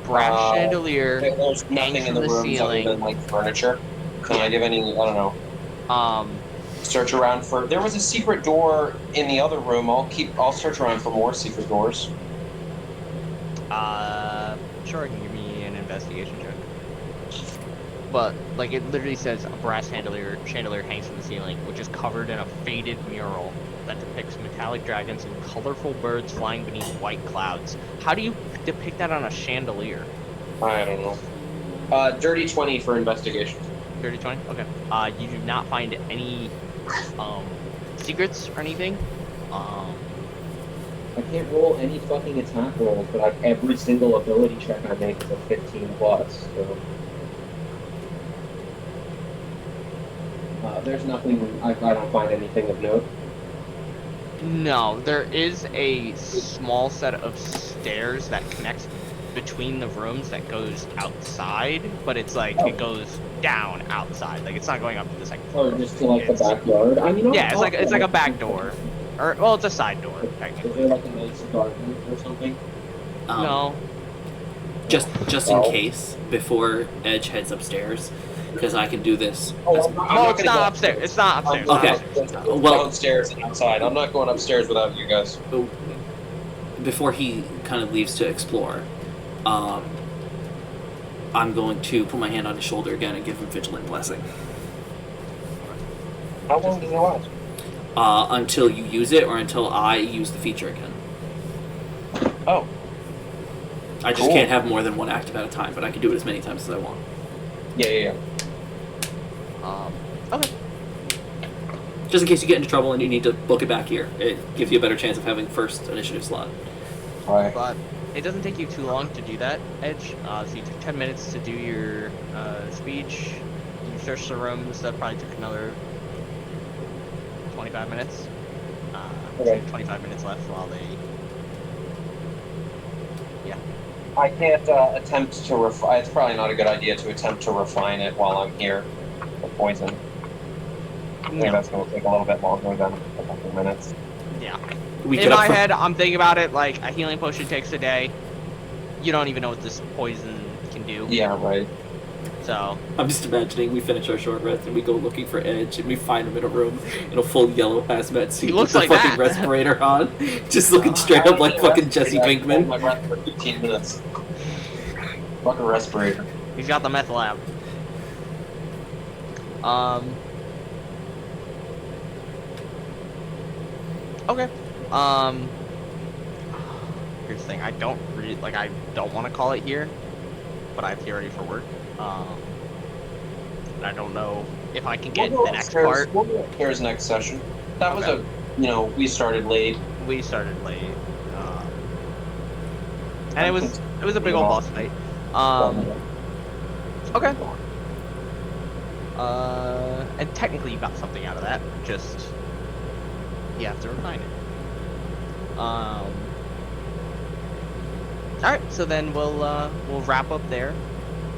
Brass chandelier. There's nothing hangs in from the the rooms ceiling. other than like furniture. Can I give any? I don't know. Search around for. There was a secret door in the other room. I'll search around for more secret doors. Sure, can you give me an investigation check? But, like, it literally says a brass chandelier hangs from the ceiling, which is covered in a faded mural that depicts metallic dragons and colorful birds flying beneath white clouds. How do you depict that on a chandelier? I don't know. Dirty 20 for investigation. Dirty 20? Okay. You do not find any, secrets or anything. I can't roll any fucking attack rolls, but every single ability check I make is a 15 plus. So. There's nothing. I don't find anything of note. No, there is a small set of stairs that connects between the rooms that goes outside, but it's like it goes down outside. Like it's not going up to the second floor. Or just to like the backyard. I mean, Yeah, it's like a back door, or well, it's a side door Is technically. there like a nice garden or something? No, Just in case, before Edge heads upstairs, because I can do this. Oh, no, it's not upstairs. It's not upstairs. Okay. It's not upstairs. Well- downstairs and outside. I'm not going upstairs without you guys. Before he kind of leaves to explore, I'm going to put my hand on his shoulder again and give him Vigilant Blessing. How long does it last? Until you use it or until I use the feature again. Oh. I just Cool. can't have more than one active at a time, but I can do it as many times as I want. Yeah. Okay. Just in case you get into trouble and you need to book it back here. It gives you a better chance of having first initiative slot. Right. But it doesn't take you too long to do that, Edge. So you took 10 minutes to do your speech. You searched the rooms. That probably took another 25 minutes. Okay. 25 minutes left while they... Yeah. I can't attempt to refine. It's probably not a good idea to attempt to refine it while I'm here. The poison. I think No. that's going to take a little bit longer than a couple of minutes. Yeah. We In could my up- head, I'm thinking about it like a healing potion takes a day. You don't even know what this poison can do. Yeah, right. So, I'm just imagining we finish our short rest and we go looking for Edge and we find him in a room in a full yellow hazmat suit He looks with like a fucking that. respirator on, just looking straight up like fucking Jesse I hold Pinkman. my breath for 15 minutes. Fucking respirator. he's got the meth lab. Okay. Here's the thing. I don't want to call it here, but I have to get ready for work. And I don't know if I can get We'll go the next upstairs. part. We'll go upstairs next session. That was Okay. we started late. We started late, and it was a big old boss fight. Okay. And technically you got something out of that. Just you have to refine it. All right. So then we'll wrap up there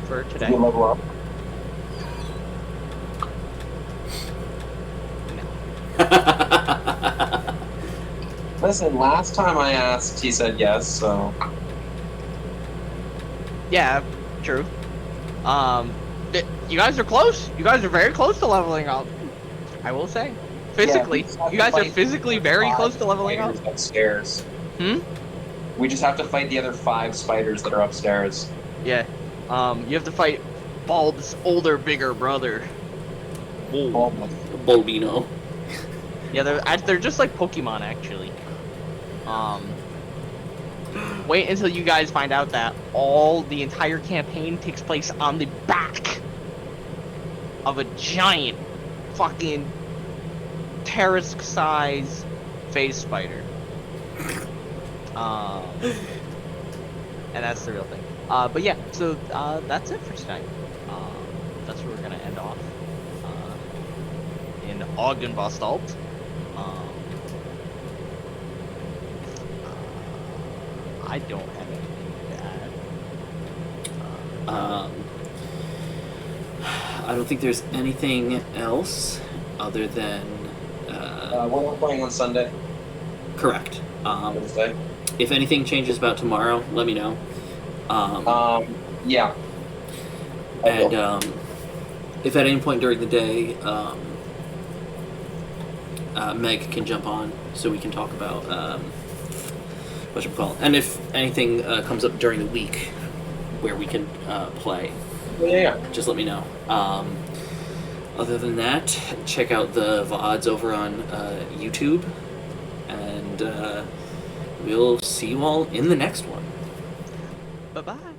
for today. You level up. Listen, last time I asked, he said yes, so... Yeah, true. You guys are close. You guys are very close to leveling up. I will say, physically, Yeah, we just have you to guys are fight physically the very 5 close to leveling up. spiders upstairs. Hmm. We just have to fight the other 5 spiders that are upstairs. Yeah. You have to fight Bulb's older, bigger brother. Whoa. Bulbino. Yeah, they're just like Pokemon actually. Wait until you guys find out that the entire campaign takes place on the back of a giant fucking Terrask-size phase spider. And that's the real thing. But yeah, so that's it for tonight. That's where we're gonna end off. In Augenbastalt. I don't have anything to add. I don't think there's anything else other than What we're playing on Sunday? correct. Wednesday? If anything changes about tomorrow, let me know. Yeah. I will. And if at any point during the day, Meg can jump on so we can talk about whatchamacallit. And if anything comes up during the week where we can play, Yeah. just let me know. Other than that, check out the VODs over on YouTube, and we'll see you all in the next one. Bye bye.